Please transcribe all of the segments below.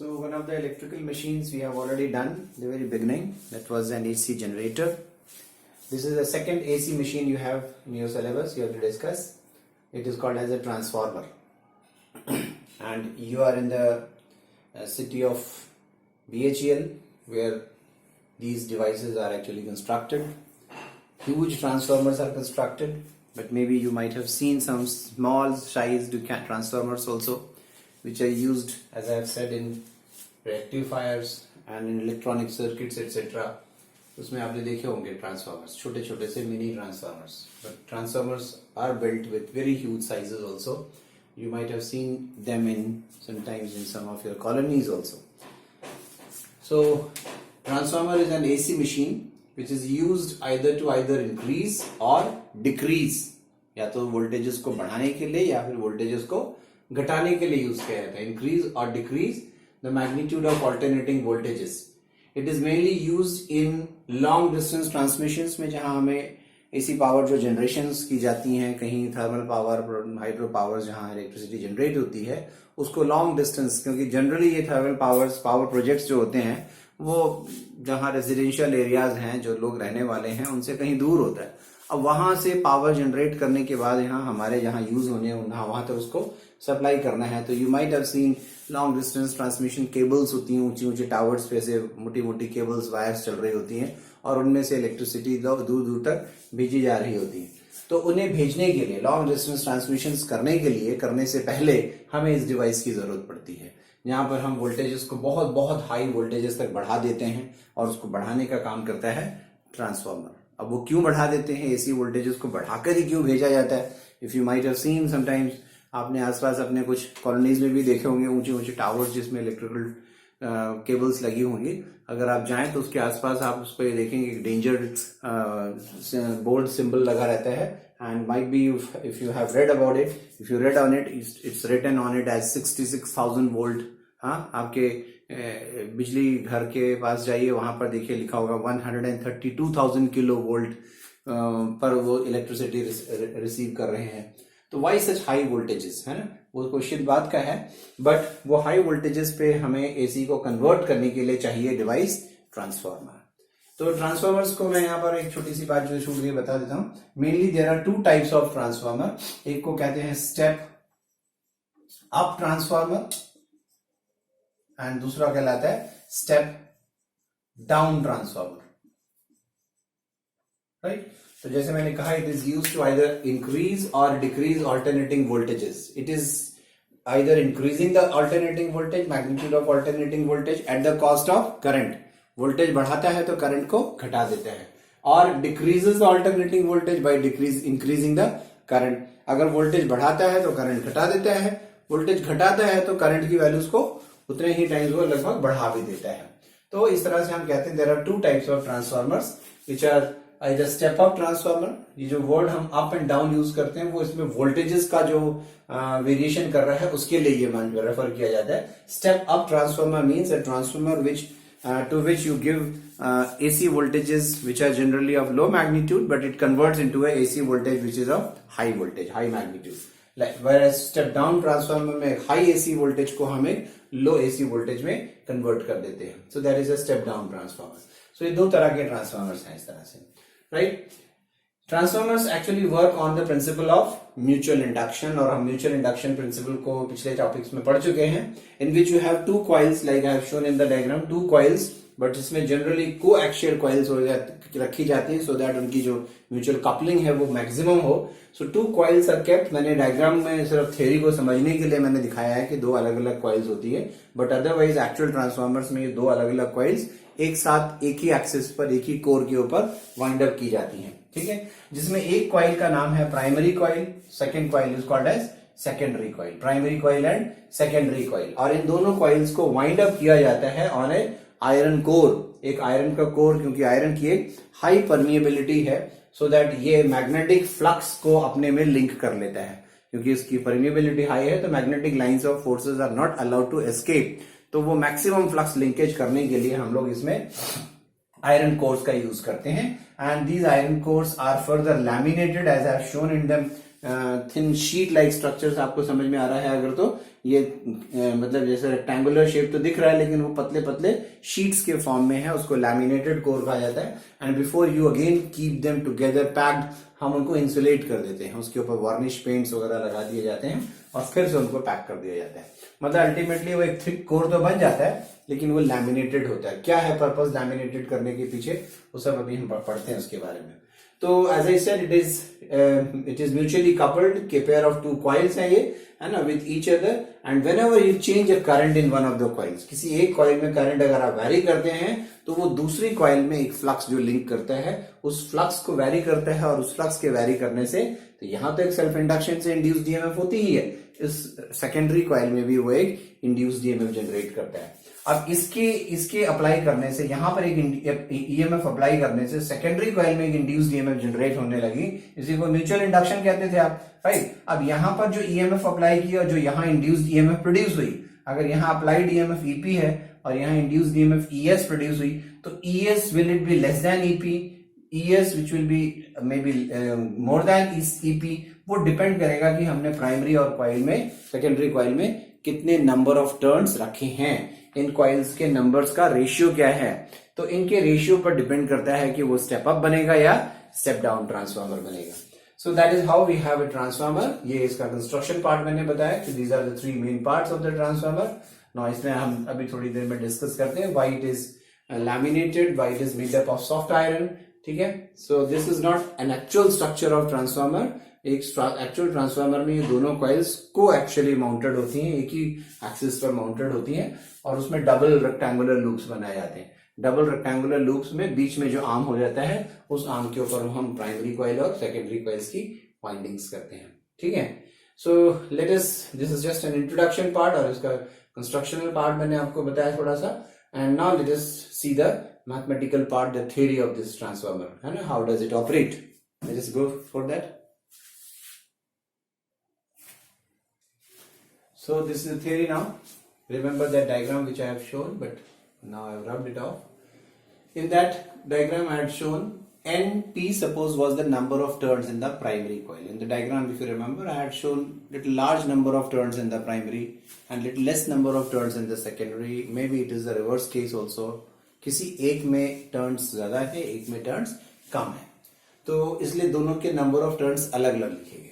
So one of the electrical machines we have already done the very beginning, that was an AC generator. This is the second AC machine you have in your syllabus you have to discuss. It is called as a transformer. And you are in the city of BHEL where these devices are actually constructed. Huge transformers are constructed, but maybe you might have seen some small sized transformers also, which are used, as I have said, in rectifiers and in electronic circuits etc. उसमें आपने देखे होंगे transformers, छोटे छोटे से mini transformers. But transformers are built with very huge sizes also. You might have seen them sometimes in some of your colonies also. So transformer is an AC machine which is used either increase or decrease, या तो voltages को बढ़ाने के लिए या फिर voltages को घटाने के लिए यूज किया जाता है. Increase or decrease the magnitude of alternating voltages. It is mainly used in long distance transmissions में, जहां हमें एसी पावर जो जनरेशंस की जाती हैं, कहीं थर्मल पावर, हाइड्रो पावर, जहां इलेक्ट्रिसिटी जनरेट होती है, उसको लॉन्ग डिस्टेंस, क्योंकि जनरली ये थर्मल पावर प्रोजेक्ट्स जो होते हैं वो जहां रेजिडेंशियल एरियाज हैं, जो लोग रहने वाले हैं, उनसे कहीं दूर होता है. अब वहां से पावर जनरेट करने के बाद यहाँ हमारे जहां यूज होने वहां तक उसको सप्लाई करना है. तो you might have seen long distance transmission cables होती हैं, ऊंची ऊंची टावर्स पे से मोटी मोटी केबल्स, वायर्स चल रही होती हैं और उनमें से इलेक्ट्रिसिटी दूर दूर तक भेजी जा रही होती है. तो उन्हें भेजने के लिए, लॉन्ग डिस्टेंस ट्रांसमिशन करने से पहले हमें इस डिवाइस की जरूरत पड़ती है, यहाँ पर हम वोल्टेजेस को बहुत बहुत हाई वोल्टेजेस तक बढ़ा देते हैं और उसको बढ़ाने का काम करता है ट्रांसफार्मर. अब वो क्यों बढ़ा देते हैं, एसी वोल्टेजेस को बढ़ाकर ही क्यों भेजा जाता है? If you might have seen sometimes, आपने आसपास अपने कुछ कॉलोनीज में भी देखे होंगे ऊंचे ऊंचे टावर्स जिसमें इलेक्ट्रिकल केबल्स लगी होंगी. अगर आप जाएं तो उसके आसपास आप उस पर देखेंगे डेंजर बोर्ड सिंबल लगा रहता है. And might be if you have read about it, if you read on it, it's written on it as 66,000 volt. हाँ, आपके बिजली घर के पास जाइए, वहां पर देखिए लिखा होगा 132,000 किलो वोल्ट पर वो इलेक्ट्रिसिटी रिसीव कर रहे हैं. तो वाई सच हाई वोल्टेजेस, है ना, वो क्वेश्चन बात का है. बट वो हाई वोल्टेजेस पे हमें एसी को कन्वर्ट करने के लिए चाहिए डिवाइस ट्रांसफार्मर. तो ट्रांसफार्मर्स को मैं यहाँ पर एक छोटी सी बात जो छूट गई बता देता हूं. Mainly there are two types of transformer. एक को कहते हैं स्टेप अप ट्रांसफार्मर एंड दूसरा कहलाता है स्टेप डाउन ट्रांसफार्मर. राइट. तो जैसे मैंने कहा, it is used to either increase or decrease alternating voltages. It is either increasing the alternating voltage, magnitude of alternating voltage at the cost of current. Voltage बढ़ाता है तो current को घटा देता है, और decreases the alternating voltage by increasing the current. अगर voltage बढ़ाता है तो करंट घटा देता है, वोल्टेज घटाता है तो करंट की वैल्यूज को उतने ही टाइम्स वो लगभग बढ़ा भी देता है. तो इस तरह से हम कहते हैं there are two types of transformers which are either step up transformer. ये जो वर्ड हम अप एंड डाउन यूज करते हैं वो इसमें वोल्टेजेस का जो वेरिएशन कर रहा है उसके लिए ये रेफर किया जाता है. Step up transformer means a transformer which to which you give AC voltages which are generally of low magnitude, but it converts into a AC voltage which is of high voltage, high magnitude. Like whereas step down transformer में high AC voltage को हम एक low AC voltage में convert कर देते हैं. So that is a step down transformer. So ये दो तरह के transformers हैं इस तरह से, right? Transformers actually work on the principle of mutual induction, और हम mutual induction principle को पिछले टॉपिक्स में पढ़ चुके हैं. In which you have two coils like I have shown in the diagram, two coils, but इसमें generally coaxial coils रखी जाती हैं so that उनकी जो mutual coupling है वो maximum हो. So two coils are kept. मैंने डायग्राम में सिर्फ थ्योरी को समझने के लिए मैंने दिखाया है कि दो अलग अलग coils होती है, but otherwise actual transformers में ये दो अलग अलग coils एक साथ एक ही एक्सिस पर, एक ही कोर के ऊपर वाइंड अप की जाती हैं. ठीक है, जिसमें एक कॉइल का नाम है primary coil, second coil is called as secondary coil. Primary coil and secondary coil, और इन दोनों कॉइल्स को वाइंड अप किया जाता है ऑन ए आयरन कोर. एक आयरन का कोर, क्योंकि आयरन की एक हाई परमिएबिलिटी है, सो दैट ये मैग्नेटिक फ्लक्स को अपने में लिंक कर लेता है. क्योंकि इसकी परमिएबिलिटी हाई है तो magnetic lines of forces are not allowed to escape. तो वो मैक्सिमम फ्लक्स लिंकेज करने के लिए हम लोग इसमें आयरन कोर्स का यूज करते हैं. And these iron cores are further laminated as I have shown in them thin sheet like structures. आपको समझ में आ रहा है अगर तो ये मतलब जैसे रेक्टेंगुलर शेप तो दिख रहा है लेकिन वो पतले पतले शीट्स के फॉर्म में है, उसको लैमिनेटेड कोर कहा जाता है। And before you again keep them together packed, हम उनको इंसुलेट कर देते हैं, उसके ऊपर वार्निश पेंट्स वगैरह लगा दिए जाते हैं और फिर से उनको पैक कर दिया जाता है। मतलब अल्टीमेटली वो एक थिक कोर तो बन जाता है लेकिन वो लैमिनेटेड होता है। क्या है पर्पस लैमिनेटेड करने के पीछे, वो सब अभी हम पढ़ते हैं उसके बारे में। तो as I said it is mutually coupled के पेयर ऑफ टू कॉइल्स है ये, है ना, with each other. And whenever you change a current in one of the coils, किसी एक कॉइल में करंट अगर आप वैरी करते हैं तो वो दूसरी कॉइल में एक फ्लक्स जो लिंक करता है उस फ्लक्स को वैरी करता है, और उस फ्लक्स के वैरी करने से तो यहां तो एक सेल्फ इंडक्शन से इंड्यूस्ड ईएमएफ होती ही है, इस सेकेंडरी कॉइल में भी वो एक इंड्यूस्ड ईएमएफ जनरेट करता है। अब इसके अप्लाई करने से, यहां पर एक ईएमएफ अप्लाई करने से सेकेंडरी कॉइल में एक इंड्यूस्ड ईएमएफ जनरेट होने लगी, इसी को म्यूचुअल इंडक्शन कहते थे आप, राइट। अब यहां पर जो ईएमएफ अप्लाई किया और जो यहां इंड्यूस्ड ईएमएफ प्रोड्यूस हुई, अगर यहां अप्लाइड ईएमएफ ईपी है और यहां इंड्यूस्ड ईएमएफ ईएस प्रोड्यूस हुई, तो ES will it be less than EP, ES which will be may be more than EP, वो डिपेंड करेगा कि हमने प्राइमरी और कॉइल में, सेकेंडरी कॉइल में कितने नंबर ऑफ टर्न्स रखे हैं, इन कॉइल्स के नंबर्स का रेशियो क्या है। तो इनके रेशियो पर डिपेंड करता है कि वो स्टेप अप बनेगा या स्टेप डाउन ट्रांसफार्मर बनेगा। So that is how we have a transformer. ये इसका कंस्ट्रक्शन पार्ट मैंने बताया कि these are the three main parts of the transformer. Now इसमें हम अभी थोड़ी देर में डिस्कस करते हैं why it is laminated, why it is made up of soft iron, ठीक है। So this is not an actual structure of transformer. एक एक्चुअल ट्रांसफार्मर में ये दोनों कॉइल्स को एक्चुअली माउंटेड होती हैं, एक ही एक्सिस पर माउंटेड होती हैं, और उसमें डबल रेक्टेंगुलर लूप्स बनाए जाते हैं। डबल रेक्टेंगुलर लूप्स में बीच में जो आर्म हो जाता है, उस आर्म के ऊपर हम प्राइमरी कॉइल और सेकेंडरी कॉइल्स की वाइंडिंग्स करते हैं, ठीक है। So let us, this is just an introduction part, और इसका कंस्ट्रक्शनल पार्ट मैंने आपको बताया थोड़ा सा। And now let us see the mathematical part, the theory of this transformer, है ना, how does it operate. Let us go for that. So this is the theory now. Remember that diagram which I have shown, but now I have rubbed it off. In that diagram I had shown NP, suppose, was the number of turns in the primary coil. In the diagram, if you remember, I had shown little large number of turns in the primary and little less number of turns in the secondary. Maybe it is the reverse case also. किसी एक में turns ज्यादा है, एक में turns कम है, तो इसलिए दोनों के number of turns अलग अलग लिखे गए।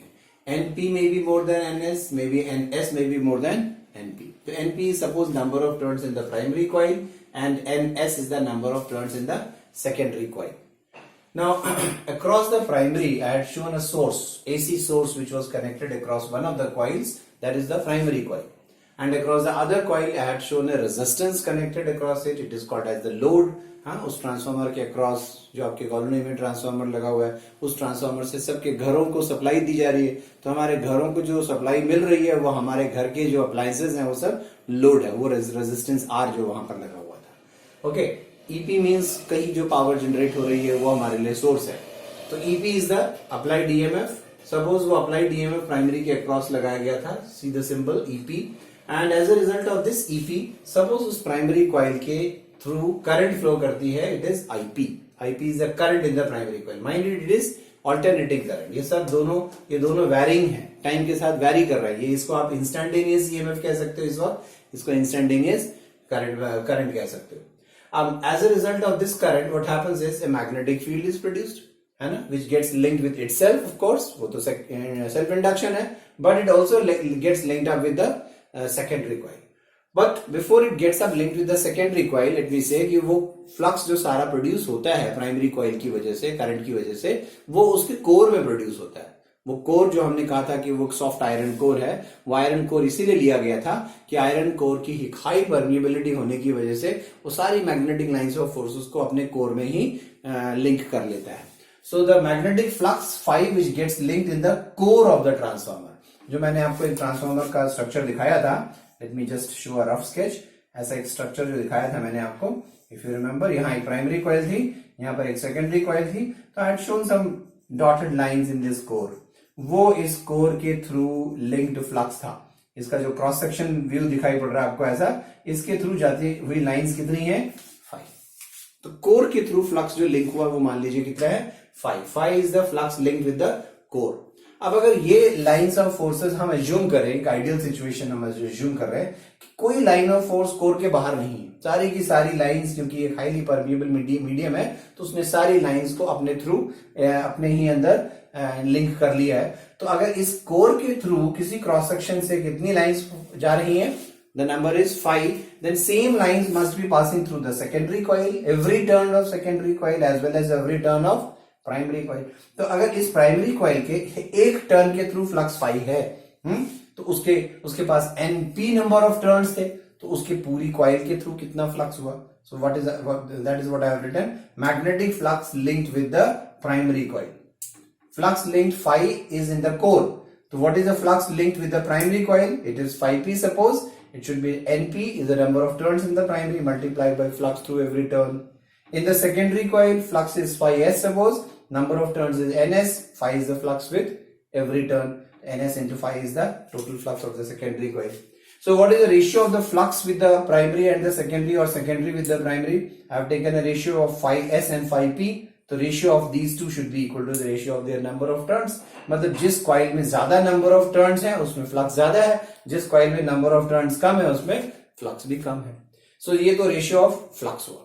NP may be more than NS, maybe NS may be more than NP. So NP is suppose number of turns in the primary coil, and NS is the number of turns in the secondary coil. Now across the primary, I had shown a source, AC source, which was connected across one of the coils, that is the primary coil. And across the other coil, I had shown a resistance connected across it. It is called as the load. हाँ, उस transformer के across जो आपके colony में transformer लगा हुआ है, उस ट्रांसफार्मर से सबके घरों को सप्लाई दी जा रही है, तो हमारे घरों को जो सप्लाई मिल रही है वो हमारे घर के जो अप्लायंसेज हैं वो सब लोड है, वो रेजिस्टेंस आर जो वहां पर लगा हुआ था। ओके, ईपी मींस कहीं जो पावर जनरेट हो रही है वो हमारे लिए सोर्स है। तो EP is the applied EMF. Suppose वो अप्लाइड ईएमएफ प्राइमरी के अक्रॉस लगाया गया था, see the symbol EP, and as a result of this EP, suppose उस प्राइमरी कॉइल के थ्रू करंट फ्लो करती है, it is IP. IP is the current in the primary coil, minded it is alternating current. ये सब ये दोनों varying है, time के साथ वैरी कर रहा है। ये इसको आप इंस्टेंटेनियस ईएमएफ कह सकते हो, इस वक्त इसको इंस्टेंटेनियस करंट कह सकते हो। अब as a result of this current what happens is a magnetic field is produced, है ना, which gets linked with itself, of course, वो तो self induction है, but it also gets linked up with the secondary coil. But before it gets up linked with the secondary coil, let me say कि वो flux जो सारा produce होता है primary coil की वजह से, करंट की वजह से, वो उसके कोर में प्रोड्यूस होता है। वो कोर जो हमने कहा था कि वो सॉफ्ट आयरन कोर है, वो आयरन कोर इसीलिए लिया गया था कि आयरन कोर की हाई परमिएबिलिटी होने की वजह से वो सारी मैग्नेटिक लाइंस ऑफ फोर्सेस को अपने कोर में ही लिंक कर लेता है। So the magnetic flux phi which gets linked in the core of the transformer, जो मैंने आपको एक ट्रांसफार्मर का स्ट्रक्चर दिखाया था, let me just show a rough sketch। ऐसा एक स्ट्रक्चर जो दिखाया था मैंने आपको, if you remember, यहाँ एक प्राइमरी कॉइल थी, यहाँ पर एक सेकेंडरी कॉइल थी, तो I had shown some dotted lines in this core। वो इस कोर के थ्रू लिंक्ड फ्लक्स था। इसका जो क्रॉस सेक्शन व्यू दिखाई पड़ रहा है आपको ऐसा, इसके थ्रू जाती हुई लाइंस कितनी है, 5। तो कोर के थ्रू फ्लक्स जो लिंक हुआ वो मान लीजिए कितना है, 5। 5 is the flux linked with the core। अब अगर ये लाइंस ऑफ फोर्सेस हम एज्यूम करें, एक आइडियल सिचुएशन हम एज्यूम कर रहे हैं कि कोई लाइन ऑफ फोर्स कोर के बाहर नहीं है, सारी की सारी लाइंस, क्योंकि एक हाईली परमिएबल मीडियम है तो उसने सारी लाइंस को अपने थ्रू अपने ही अंदर लिंक कर लिया है। तो अगर इस कोर के थ्रू किसी क्रॉस सेक्शन से कितनी लाइंस जा रही हैं, the number is 5, then same lines must be passing through the secondary coil, every turn of secondary coil as well as every turn of primary coil. तो अगर इस प्राइमरी कॉइल के एक टर्न के थ्रू फ्लक्स 5 है, तो उसके पास np number of turns थे, तो उसके पूरी कॉइल के थ्रू कितना फ्लक्स हुआ। So that is what I have written, magnetic flux linked with the primary coil. Flux linked 5 is in the core. So what is the flux linked with the primary coil? It is 5p suppose. It should be np is the number of turns in the primary multiplied by flux through every turn. In the secondary coil, flux is 5s suppose. Number of turns is ns. 5 is the flux with every turn. Ns into 5 is the total flux of the secondary coil. So what is the ratio of the flux with the primary and the secondary, or secondary with the primary? I have taken a ratio of 5s and 5p. तो ratio of these two should be equal to the ratio of their number of turns. मतलब जिस coil में ज्यादा number of turns है उसमें flux ज्यादा है, जिस कॉइल में नंबर ऑफ टर्न्स कम है उसमें फ्लक्स भी कम है। सो ये तो रेशियो ऑफ फ्लक्स हुआ।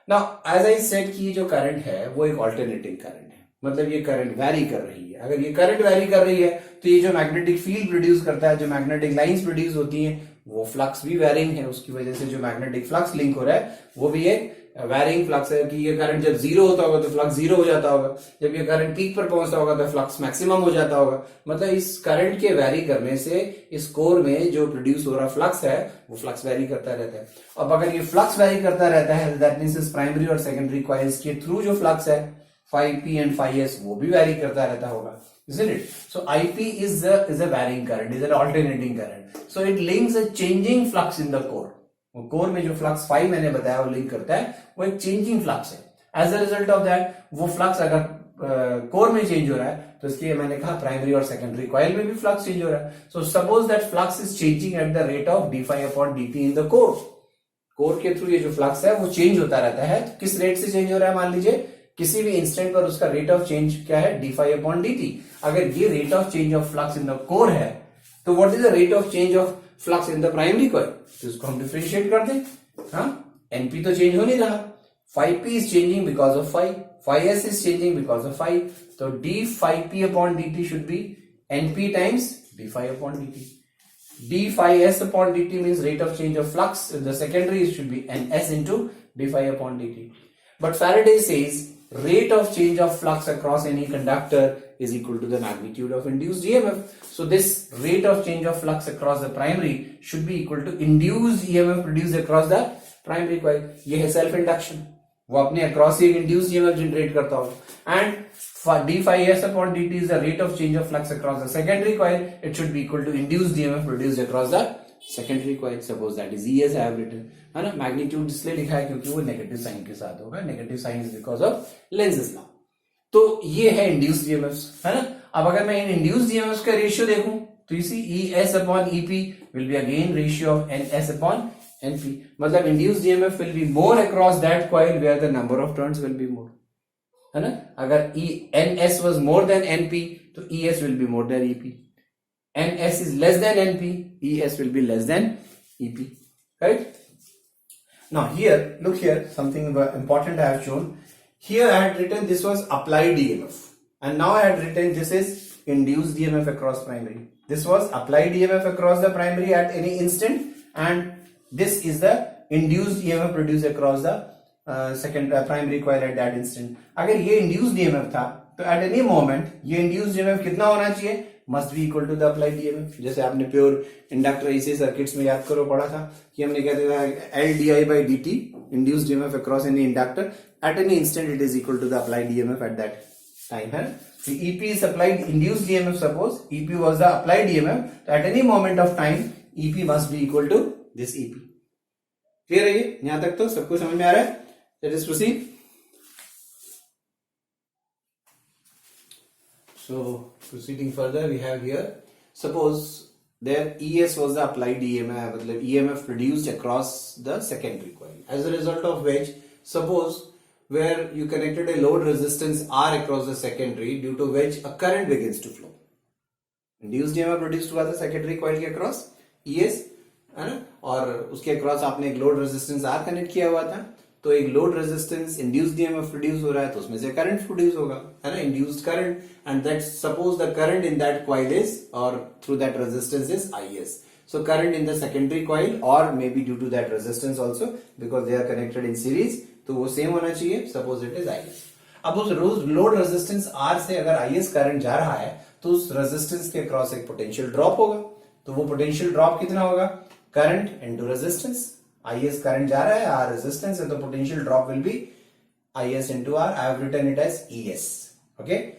नाउ एज आई सेड कि जो करंट है वो एक ऑल्टरनेटिंग करंट है, मतलब ये करंट वैरी कर रही है। अगर ये करंट वैरी कर रही है तो ये जो मैग्नेटिक फील्ड प्रोड्यूस करता है, जो मैग्नेटिक लाइंस प्रोड्यूस होती हैं, वो फ्लक्स भी वैरिंग है। उसकी वजह से जो मैग्नेटिक फ्लक्स लिंक हो रहा है वो भी एक वैरिंग फ्लक्स है कि ये करंट जब जीरो होता होगा तो फ्लक्स जीरो हो जाता होगा, जब ये करंट पीक पर पहुंचता होगा तो फ्लक्स मैक्सिमम हो जाता होगा। मतलब इस करंट के वैरी करने से इस कोर में जो प्रोड्यूस हो रहा फ्लक्स है वो फ्लक्स वैरी करता रहता है। अब अगर ये फ्लक्स वैरी करता रहता है दैट मींस इस प्राइमरी और सेकेंडरी कॉइल्स के थ्रू जो फ्लक्स है 5p एंड 5s वो भी वैरी करता रहता होगा, isn't it? So IP is a varying current, is an alternating current. So it links a changing flux in the core. वो कोर में जो फ्लक्स 5 मैंने बताया वो लिंक करता है, वो एक चेंजिंग फ्लक्स है। As a result of that वो फ्लक्स अगर कोर में चेंज हो रहा है तो इसलिए मैंने कहा प्राइमरी और सेकेंडरी कॉइल में भी फ्लक्स चेंज हो रहा है। So suppose that flux is changing at the rate of d∅/dt in the core. Core के थ्रू ये जो फ्लक्स है वो चेंज होता रहता है। तो किस रेट से चेंज हो रहा है, मान लीजिए किसी भी इंस्टेंट पर उसका रेट ऑफ चेंज क्या है, d∅/dt। अगर ये rate of change of flux in the core है तो what is the rate of change of flux in the primary coil? तो इसको हम डिफरेंशिएट कर दें। np तो चेंज हो नहीं रहा, 5p is changing because of 5, 5s is changing because of 5, तो d∅p/dt should be np times d∅/dt. d∅s/dt means rate of change of flux in the secondary should be ns into d∅/dt. But Faraday says rate of change of flux across any conductor is equal to the magnitude of induced EMF. So this rate of change of flux across the primary should be equal to induced EMF produced across the primary coil. ये है self induction, वो अपने across एक induced EMF generate करता होगा। And d∅s/dt is the rate of change of flux across the secondary coil. It should be equal to induced EMF produced across the secondary coil. Suppose that is ES I have written, है ना। Magnitude इसलिए लिखा है क्योंकि वो negative sign के साथ होगा, negative sign is because of Lenz's law. तो ये है इंड्यूस्ड ईएमएफ्स, है ना। अब अगर मैं इन इंड्यूस्ड ईएमएफ्स का रेशियो देखूं तो इसी ES/EP will be again ratio of NS/NP। मतलब induced EMF will be more across that coil where the number of turns will be more, है ना। अगर NS was more than NP तो ES will be more than EP. NS is less than NP, ES will be less than EP, right? Now here, look here, something important I have shown. Here I had written this was applied EMF, and now I had written this is induced EMF across primary. This was applied EMF across the primary at any instant, and this is the induced EMF produced across the primary coil at that instant. अगर ये induced EMF था तो at any moment ये induced EMF कितना होना चाहिए, must be equal to the applied EMF. जैसे आपने प्योर इंडक्टर एसी सर्किट्स में याद करो पढ़ा था कि हमने कहते थे LdI/dt induced EMF across any inductor at any instant it is equal to the applied EMF at that time, है। So EP is applied induced EMF. Suppose EP was the applied EMF, so at any moment of time EP must be equal to this EP. Clear है ये? यहां तक तो सबको समझ में आ रहा है? Let us proceed. So proceeding further, we have here, suppose there ES was the applied EMF, मतलब EMF produced across the secondary coil, as a result of which, suppose where you connected a load resistance R across the secondary, due to which a current begins to flow. Induced EMF produce हुआ था secondary coil के across ES, है ना, और उसके across आपने एक load resistance R connect किया हुआ था, तो एक load resistance induced EMF produce हो रहा है तो उसमें से करंट प्रोड्यूस होगा, है ना, induced current, and that suppose the current in that coil is or through that resistance is IS. So current in the secondary coil or maybe due to that resistance also because they are connected in series, तो वो same होना चाहिए, suppose it is IS. अब उस load resistance R से अगर IS current जा रहा है तो उस रेजिस्टेंस के क्रॉस एक पोटेंशियल ड्रॉप होगा, तो वो पोटेंशियल ड्रॉप कितना होगा, current into resistance, IS current जा रहा है, R रेजिस्टेंस है, तो potential drop will be IS into R. I have written it as ES. Okay,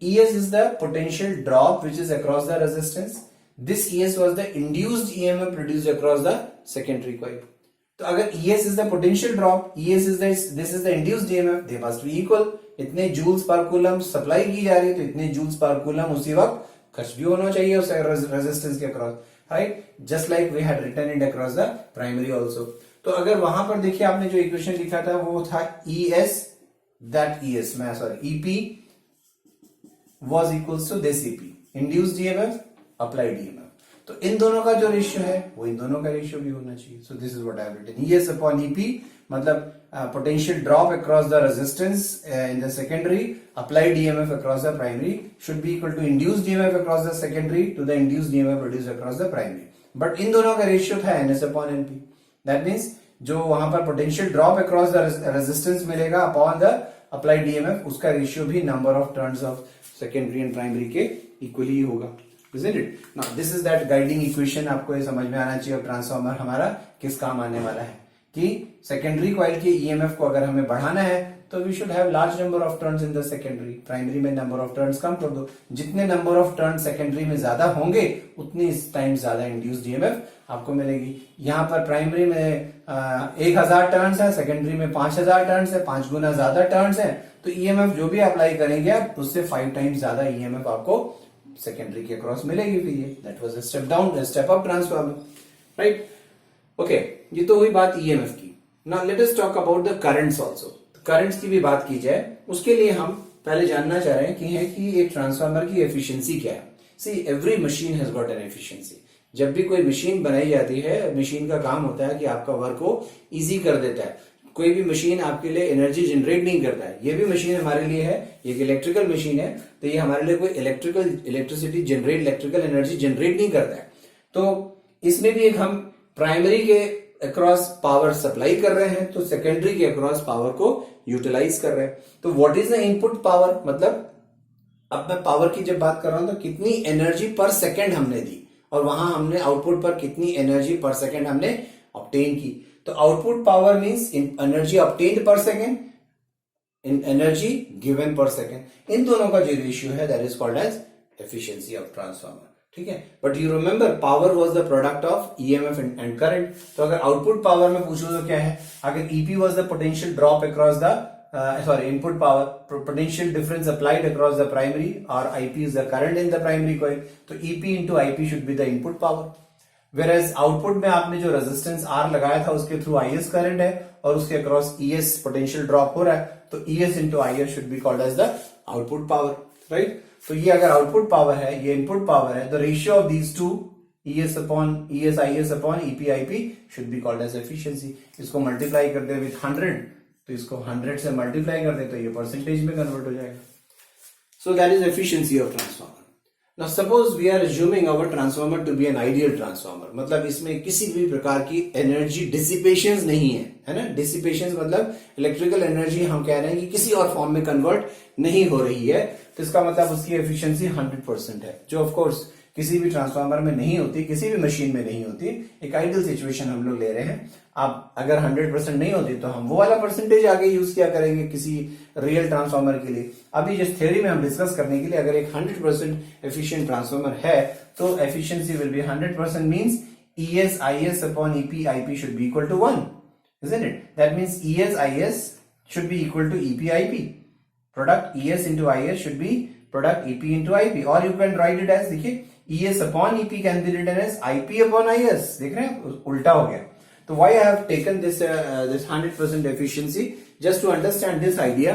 ES is the potential drop which is across the resistance. This ES was the induced EMF produced across the secondary coil. तो अगर ES is the potential drop, ES is this is the induced EMF, they must be equal. इतने joules per coulomb supply की जा रही है तो इतने joules per coulomb उसी वक्त खर्च भी होना चाहिए उस रेजिस्टेंस के across, right, just like we had written it across the primary also. तो अगर वहां पर देखिए आपने जो इक्वेशन लिखा था वो था ES, that ES मैं sorry EP was equals to this EP, induced EMF applied EMF. तो इन दोनों का जो रेशियो है वो इन दोनों का रेशियो भी होना चाहिए. So this is what I have written, ES upon EP मतलब potential drop across the resistance in the secondary, applied EMF across the primary should be equal to induced EMF across the secondary to the induced EMF produced across the primary. But इन दोनों का ratio था NS upon NP. That means जो वहां पर potential drop across the resistance मिलेगा upon the applied EMF, उसका ratio भी number of turns of secondary and primary के इक्वली ही होगा. Isn't it? Now this is that guiding equation. आपको ये समझ में आना चाहिए और ट्रांसफार्मर हमारा किस काम आने वाला है कि सेकेंडरी कॉइल के ईएमएफ को अगर हमें बढ़ाना है तो we should have large number of turns in the secondary. Primary में नंबर ऑफ टर्न्स कम कर दो, जितने नंबर ऑफ टर्न सेकेंडरी में ज्यादा होंगे उतनी टाइम ज्यादा इंड्यूस्ड ईएमएफ आपको मिलेगी. यहाँ पर प्राइमरी में 1000 टर्न्स है, सेकेंडरी में 5000 टर्न्स है, 5 गुना ज्यादा टर्न्स है, तो ईएमएफ जो भी अप्लाई करेंगे आप उससे 5 टाइम्स ज्यादा ईएमएफ आपको सेकेंडरी के अक्रॉस मिलेगी. फिर ये that was a step down, step up transformer, right. Okay, ये तो हुई बात ईएमएफ की. Now let us talk about the currents also. Currents की भी बात की जाए उसके लिए हम पहले जानना चाह रहे हैं कि एक ट्रांसफार्मर की एफिशिएंसी क्या है. See every machine has got an efficiency. जब भी कोई मशीन बनाई जाती है, मशीन का काम होता है कि आपका वर्क को इजी कर देता है. कोई भी मशीन आपके लिए एनर्जी जनरेट नहीं करता है. ये भी मशीन हमारे लिए है, ये इलेक्ट्रिकल मशीन है, तो ये हमारे लिए कोई इलेक्ट्रिकल एनर्जी जनरेट नहीं करता है. तो इसमें भी एक हम प्राइमरी के अक्रॉस पावर सप्लाई कर रहे हैं, तो सेकेंडरी के अक्रॉस पावर को यूटिलाइज कर रहे हैं. तो what is the input power, मतलब अब मैं पावर की जब बात कर रहा हूं तो कितनी एनर्जी पर सेकेंड हमने दी और वहां हमने आउटपुट पर कितनी एनर्जी पर सेकेंड हमने ऑब्टेन की. तो output power means energy obtained per second in energy given per second. इन दोनों का जो रेशियो है that is called as efficiency of transformer. ठीक है, but you remember power was the product of EMF and current. तो अगर output power में पूछो तो क्या है, अगर EP was the potential drop across the input power, potential difference applied across the primary, or IP is the current in the primary coil, तो EP into IP should be the input power. Whereas output में आपने जो resistance R लगाया था उसके through IS current है और उसके अक्रॉस ES पोटेंशियल ड्रॉप हो रहा है, तो ES into IS should be called as the output power, right? तो ये अगर आउटपुट पावर है, ये इनपुट पावर है, the ratio of these two ES upon ES IS upon EP IP should be called as efficiency. इसको multiply कर दे with 100, तो इसको 100 से मल्टीप्लाई कर दे तो ये परसेंटेज में कन्वर्ट हो जाएगा. So that is efficiency of transformer. Now suppose we are assuming our transformer to be an ideal transformer, मतलब इसमें किसी भी प्रकार की एनर्जी डिसिपेशन नहीं है ना. डिसिपेशन मतलब इलेक्ट्रिकल एनर्जी हम कह रहे हैं कि किसी और फॉर्म में कन्वर्ट नहीं हो रही है, तो इसका मतलब उसकी एफिशिएंसी 100% है, जो ऑफ कोर्स किसी भी ट्रांसफार्मर में नहीं होती, किसी भी मशीन में नहीं होती. एक आइडियल सिचुएशन हम लोग ले रहे हैं. अब अगर 100% नहीं होती तो हम वो वाला परसेंटेज आगे यूज किया करेंगे किसी रियल ट्रांसफार्मर के लिए. अभी जिस थ्योरी में हम डिस्कस करने के लिए अगर एक 100% एफिशिएंट ट्रांसफार्मर है तो efficiency will be 100% means ES IS upon EP IP should be equal to 1, isn't it? That means ES IS should be equal to EP IP. Product ES into IS should be product EP into IP, or you can write it as, देखिए ES upon EP can be written as IP upon IS. देख रहे हैं, उल्टा हो गया. तो why I have taken this 100% efficiency just to understand this idea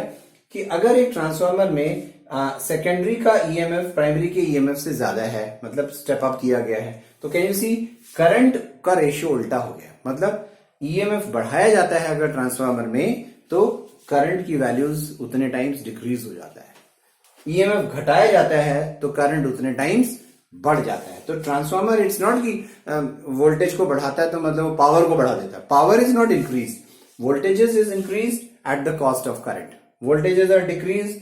कि अगर एक ट्रांसफार्मर में सेकेंडरी का ईएमएफ प्राइमरी के ईएमएफ से ज्यादा है, मतलब स्टेप अप किया गया है, तो कैन यू सी करंट का रेशियो उल्टा हो गया, मतलब ईएमएफ बढ़ाया जाता है अगर ट्रांसफार्मर में तो करंट की वैल्यूज उतने टाइम्स डिक्रीज हो जाता है, ईएमएफ घटाया जाता है तो करंट उतने टाइम्स बढ़ जाता है। तो ट्रांसफार्मर इट्स नॉट कि वोल्टेज को बढ़ाता है तो मतलब वो पावर को बढ़ा देता है, power is not increase, voltages is increase at the cost of current, voltages are decrease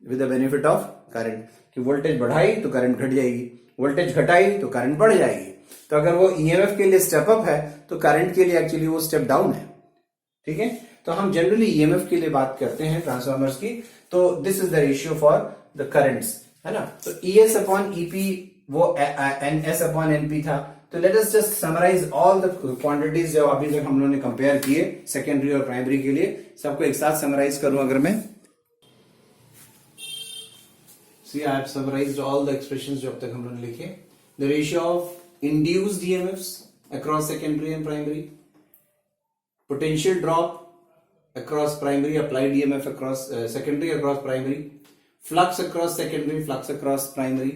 with the benefit of current, कि वोल्टेज बढ़ाई तो करंट घट जाएगी, वोल्टेज घटाई तो करंट बढ़ जाएगी। तो अगर वो ईएमएफ के लिए स्टेप अप है तो करंट के लिए एक्चुअली वो स्टेप डाउन है, ठीक है। तो हम जनरली ईएमएफ के लिए बात करते हैं ट्रांसफार्मर्स की, तो this is the ratio for the currents, है ना। तो ईएस अपॉन ईपी वो एस अपॉन एनपी था। तो let us just summarize all the quantities जो अभी तक हम लोगों ने कंपेयर किए सेकेंडरी और प्राइमरी के लिए, सबको एक साथ समराइज करूं अगर मैं, see I have summarised all the expressions जो अब तक हम लोगों ने लिखे। The ratio of induced EMFs across secondary and primary, potential drop across primary, applied EMF across secondary across primary, flux across secondary, flux across primary,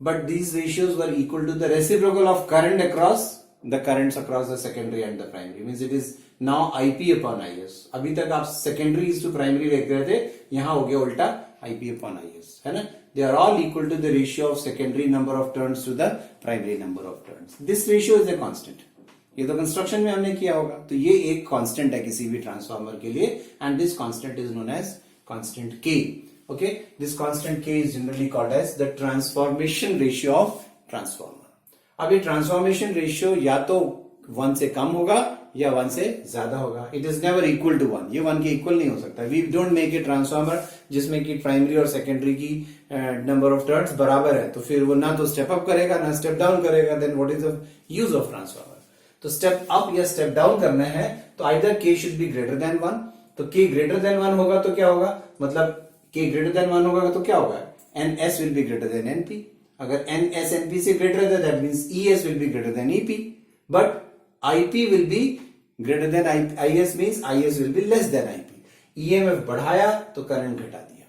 but these ratios were equal to the reciprocal of current across the currents across the secondary and the primary, means it is now IP upon IS। अभी तक आप secondary is to primary देख रहे थे, यहाँ हो गया उल्टा IP upon IS, है ना। They are all equal to the ratio of secondary number of turns to the primary number of turns। This ratio is a constant, ये तो कंस्ट्रक्शन में हमने किया होगा, तो ये एक कांस्टेंट है किसी भी ट्रांसफार्मर के लिए, and this constant is known as constant K. Okay, this constant K is generally called as the transformation ratio of transformer. अब ये ट्रांसफॉर्मेशन रेशियो या तो 1 से कम होगा या 1 से ज्यादा होगा, it is never equal to 1, ये 1 के इक्वल नहीं हो सकता। We don't make a transformer जिसमें कि प्राइमरी और सेकेंडरी की नंबर ऑफ टर्न्स बराबर है, तो फिर वो ना तो स्टेप अप करेगा ना स्टेप डाउन करेगा, then what is the use of transformer. तो स्टेप अप या स्टेप डाउन करना है तो आइदर के शुड बी ग्रेटर देन 1, तो के ग्रेटर देन 1 होगा तो क्या होगा, मतलब के ग्रेटर देन 1 होगा तो क्या होगा, N S will be greater than NP. अगर एन एस एनपी से ग्रेटर है that means E S will be greater than EP, but IP will be greater than I S, means I S will be less than IP. EMF बढ़ाया तो current घटा दिया,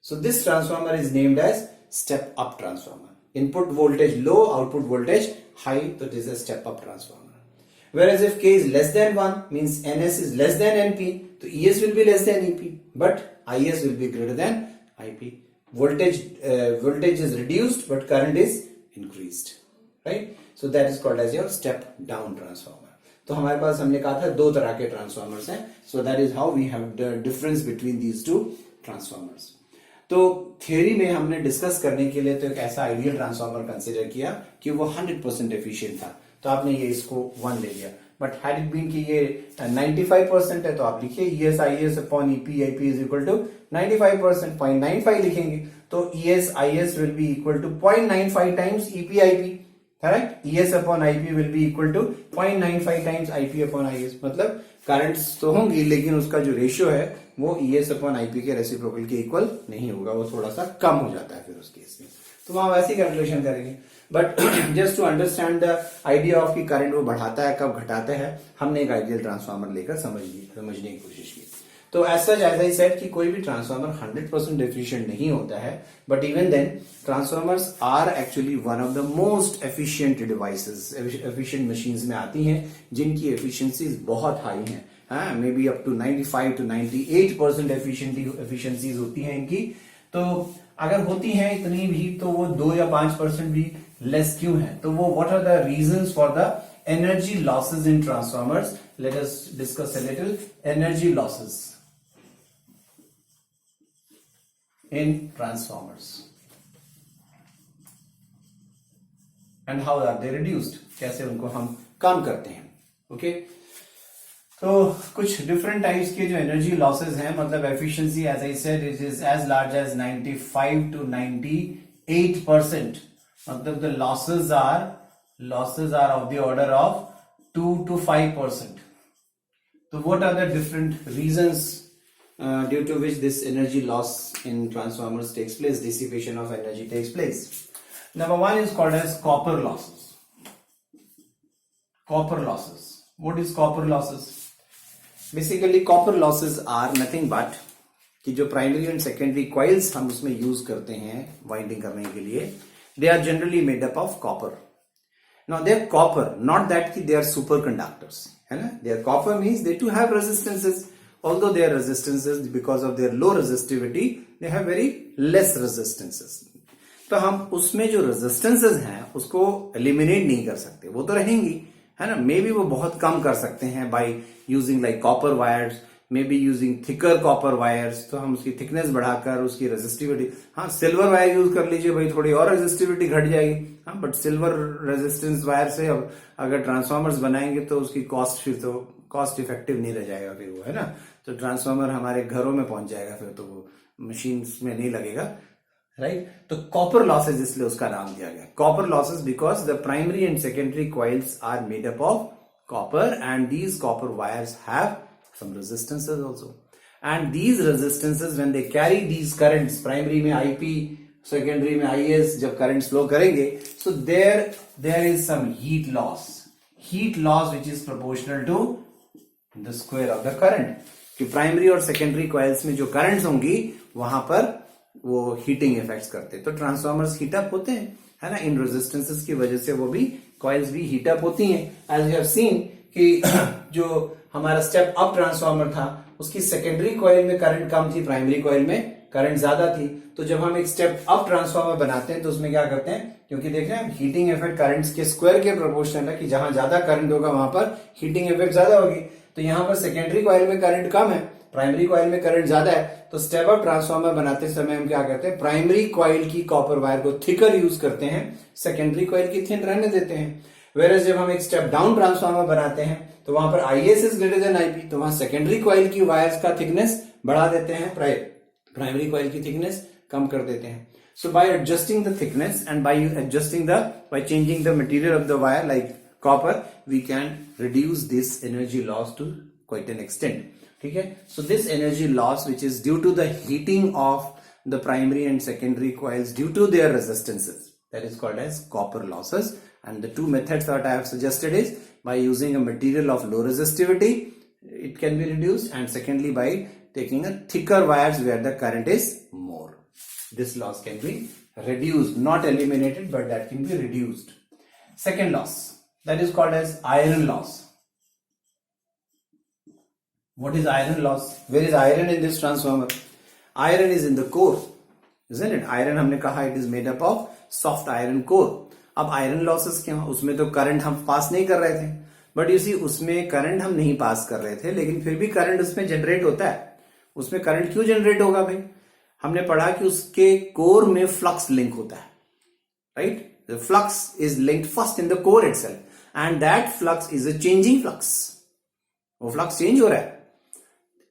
so this transformer is named as step up transformer. Input voltage low, output voltage high, तो it is a step up transformer. Whereas if K is less than 1 means NS is less than NP, so ES will be less than EP, but IS will be greater than IP. Voltage is reduced but current is increased, right? So that is called as your step down transformer. तो हमारे पास हमने कहा था दो तरह के transformers हैं, so that is how we have the difference between these two transformers. तो थ्योरी में हमने डिस्कस करने के लिए तो एक ऐसा आइडियल ट्रांसफार्मर कंसीडर किया कि वो 100% एफिशिएंट था, तो आपने ये इसको 1 ले लिया। बट हैड इट बीन कि ये 95% है तो आप लिखिए ES IS अपॉन EP IP is equal to 95%, 0.95 लिखेंगे, तो ES IS will be equal to 0.95 times EP IP, correct. ES upon IP will be equal to 0.95 times IP upon IS, मतलब करंट्स तो होंगी लेकिन उसका जो रेशियो है वो ES अपॉन IP के रेसिप्रोकल के इक्वल नहीं होगा, वो थोड़ा सा कम हो जाता है फिर उस केस में, तो वहां वैसी कैलकुलेशन करेंगे। But just to understand the idea of कि करंट वो बढ़ाता है कब घटाता है, हमने एक आइडियल ट्रांसफार्मर लेकर समझने की कोशिश की। तो as such as I said कि कोई भी ट्रांसफार्मर 100% एफिशिएंट नहीं होता है, but even then transformers are actually one of the most efficient devices, efficient machines में आती हैं जिनकी एफिशिएंसीज बहुत हाई हैं, हाँ, may be up to 95 to 98% efficiencies होती हैं इनकी। तो अगर होती हैं इतनी भी तो वो 2 या 5% भी लेस क्यों है, तो वो what are the reasons for the energy losses in transformers. Let us discuss a little energy losses in transformers and how are they reduced, कैसे उनको हम काम करते हैं। ओके, तो कुछ डिफरेंट टाइप्स के जो एनर्जी लॉसेस हैं, मतलब efficiency as I said it is as large as 95 to 98%, मतलब the losses are of the order of 2 to 5%। तो what are the different reasons due to which this energy loss in transformers takes place, dissipation of energy takes place. Number one is called as copper losses. Copper losses. What is copper losses? Basically, copper losses are nothing but कि जो primary and secondary coils हम उसमें use करते हैं winding करने के लिए, they are generally made up of copper. Now they are copper, not that कि दे आर सुपर कंडक्टर्स, है ना. They are copper means they too have resistances, although their resistances because of their low resistivity they have very less resistances. तो हम उसमें जो resistances हैं उसको eliminate नहीं कर सकते, वो तो रहेंगी, है ना. मे बी वो बहुत कम कर सकते हैं by using like copper wires, may be using thicker copper wires. तो हम उसकी थिकनेस बढ़ाकर उसकी रेजिस्टिविटी, हाँ सिल्वर वायर यूज कर लीजिए भाई, थोड़ी और रेजिस्टिविटी घट जाएगी, हाँ. बट सिल्वर रेजिस्टेंस वायर से अब अगर ट्रांसफॉर्मर्स बनाएंगे तो उसकी कॉस्ट फिर तो कॉस्ट इफेक्टिव नहीं रह जाएगा फिर वो, है ना. तो ट्रांसफॉर्मर हमारे घरों में पहुंच जाएगा फिर, तो वो मशीन्स में नहीं लगेगा, राइट. तो कॉपर लॉसेज इसलिए उसका नाम दिया गया copper losses, because the primary and secondary coils are made up of copper and these copper wires have some resistances also, and these resistances when they carry these currents, primary में IP, secondary में IS, जब currents flow करेंगे, so there is some heat loss which is proportional to the square of the current. कि primary और secondary coils में जो currents होंगी वहां पर वो हीटिंग इफेक्ट्स करते, तो ट्रांसफॉर्मर्स हीटअप होते हैं, है ना. इन रेजिस्टेंसेस की वजह से वो भी कॉइल्स भी हीटअप होती हैं. एज यू हैव सीन कि जो हमारा स्टेप अप ट्रांसफॉर्मर था उसकी सेकेंडरी कॉइल में करंट कम थी, प्राइमरी कॉइल में करंट ज्यादा थी. तो जब हम एक स्टेप अप ट्रांसफॉर्मर बनाते हैं तो उसमें क्या करते हैं, क्योंकि देख रहे हैं हीटिंग इफेक्ट करंट्स के स्क्वायर के प्रोपोर्शनल है, कि जहां ज्यादा करंट होगा वहां पर हीटिंग इफेक्ट ज्यादा होगी. तो यहां पर सेकेंडरी कॉइल में करंट कम है, प्राइमरी कॉइल में करंट ज्यादा है, तो स्टेप अप ट्रांसफॉर्मर बनाते समय हम क्या करते हैं, प्राइमरी कॉइल की कॉपर वायर को थिकर यूज करते हैं, सेकेंडरी कॉइल की थिन रहने देते हैं. वेरएज जब हम एक स्टेप डाउन ट्रांसफॉर्मर बनाते हैं तो वहां पर IS is greater than IP, तो वहां सेकेंडरी कॉइल की वायर्स का थिकनेस बढ़ा देते हैं, प्राइमरी कॉइल की थिकनेस कम कर देते हैं. So by adjusting the thickness and by changing the material of the wire like copper, we can reduce this energy loss to quite an extent. ठीक है. So this energy loss which is due to the heating of the primary and secondary coils due to their resistances, that is called as copper losses. And the two methods that I have suggested is by using a material of low resistivity, it can be reduced, and secondly by taking a thicker wires where the current is more. This loss can be reduced, not eliminated, but that can be reduced. Second loss, that is called as iron loss. What is iron loss? Where is iron in this transformer? Iron is in the core, isn't it? Iron हमने कहा it is made up of soft iron core. अब iron losses क्या? उसमें तो current हम पास नहीं कर रहे थे, बट यू सी उसमें करंट हम नहीं पास कर रहे थे, लेकिन फिर भी करंट उसमें जनरेट होता है. उसमें करंट क्यों जनरेट होगा भाई? हमने पढ़ा कि उसके कोर में फ्लक्स लिंक होता है, right. The flux is linked first in the core itself and that flux is a changing flux. वो फ्लक्स चेंज हो रहा है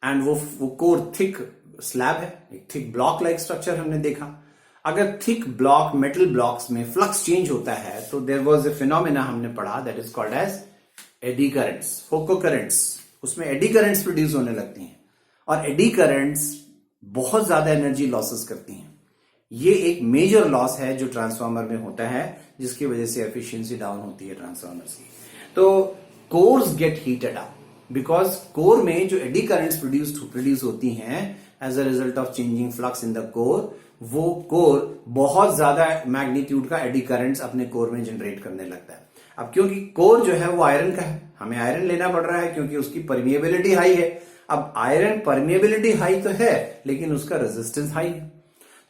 एंड वो कोर थिक स्लैब है, एक थिक ब्लॉक लाइक स्ट्रक्चर हमने देखा. अगर थिक ब्लॉक मेटल ब्लॉक्स में फ्लक्स चेंज होता है तो देयर वाज अ फिनोमेना हमने पढ़ा, that is called as eddy currents, Foucault currents. उसमें एडी करंट्स प्रोड्यूस होने लगती हैं और एडी करंट्स बहुत ज्यादा एनर्जी लॉसेस करती हैं. ये एक मेजर लॉस है जो ट्रांसफार्मर में होता है, जिसकी वजह से एफिशिएंसी डाउन होती है ट्रांसफार्मर की. तो cores get heated up because core में जो एडी करंट्स प्रोड्यूस होती हैं as a result of changing flux in the core, वो कोर बहुत ज्यादा मैग्नीट्यूड का एडी करंट्स अपने कोर में जनरेट करने लगता है. अब क्योंकि कोर जो है वो आयरन का है, हमें आयरन लेना पड़ रहा है क्योंकि उसकी परमिएबिलिटी हाई है. अब आयरन परमिएबिलिटी हाई तो है लेकिन उसका रेजिस्टेंस हाई है,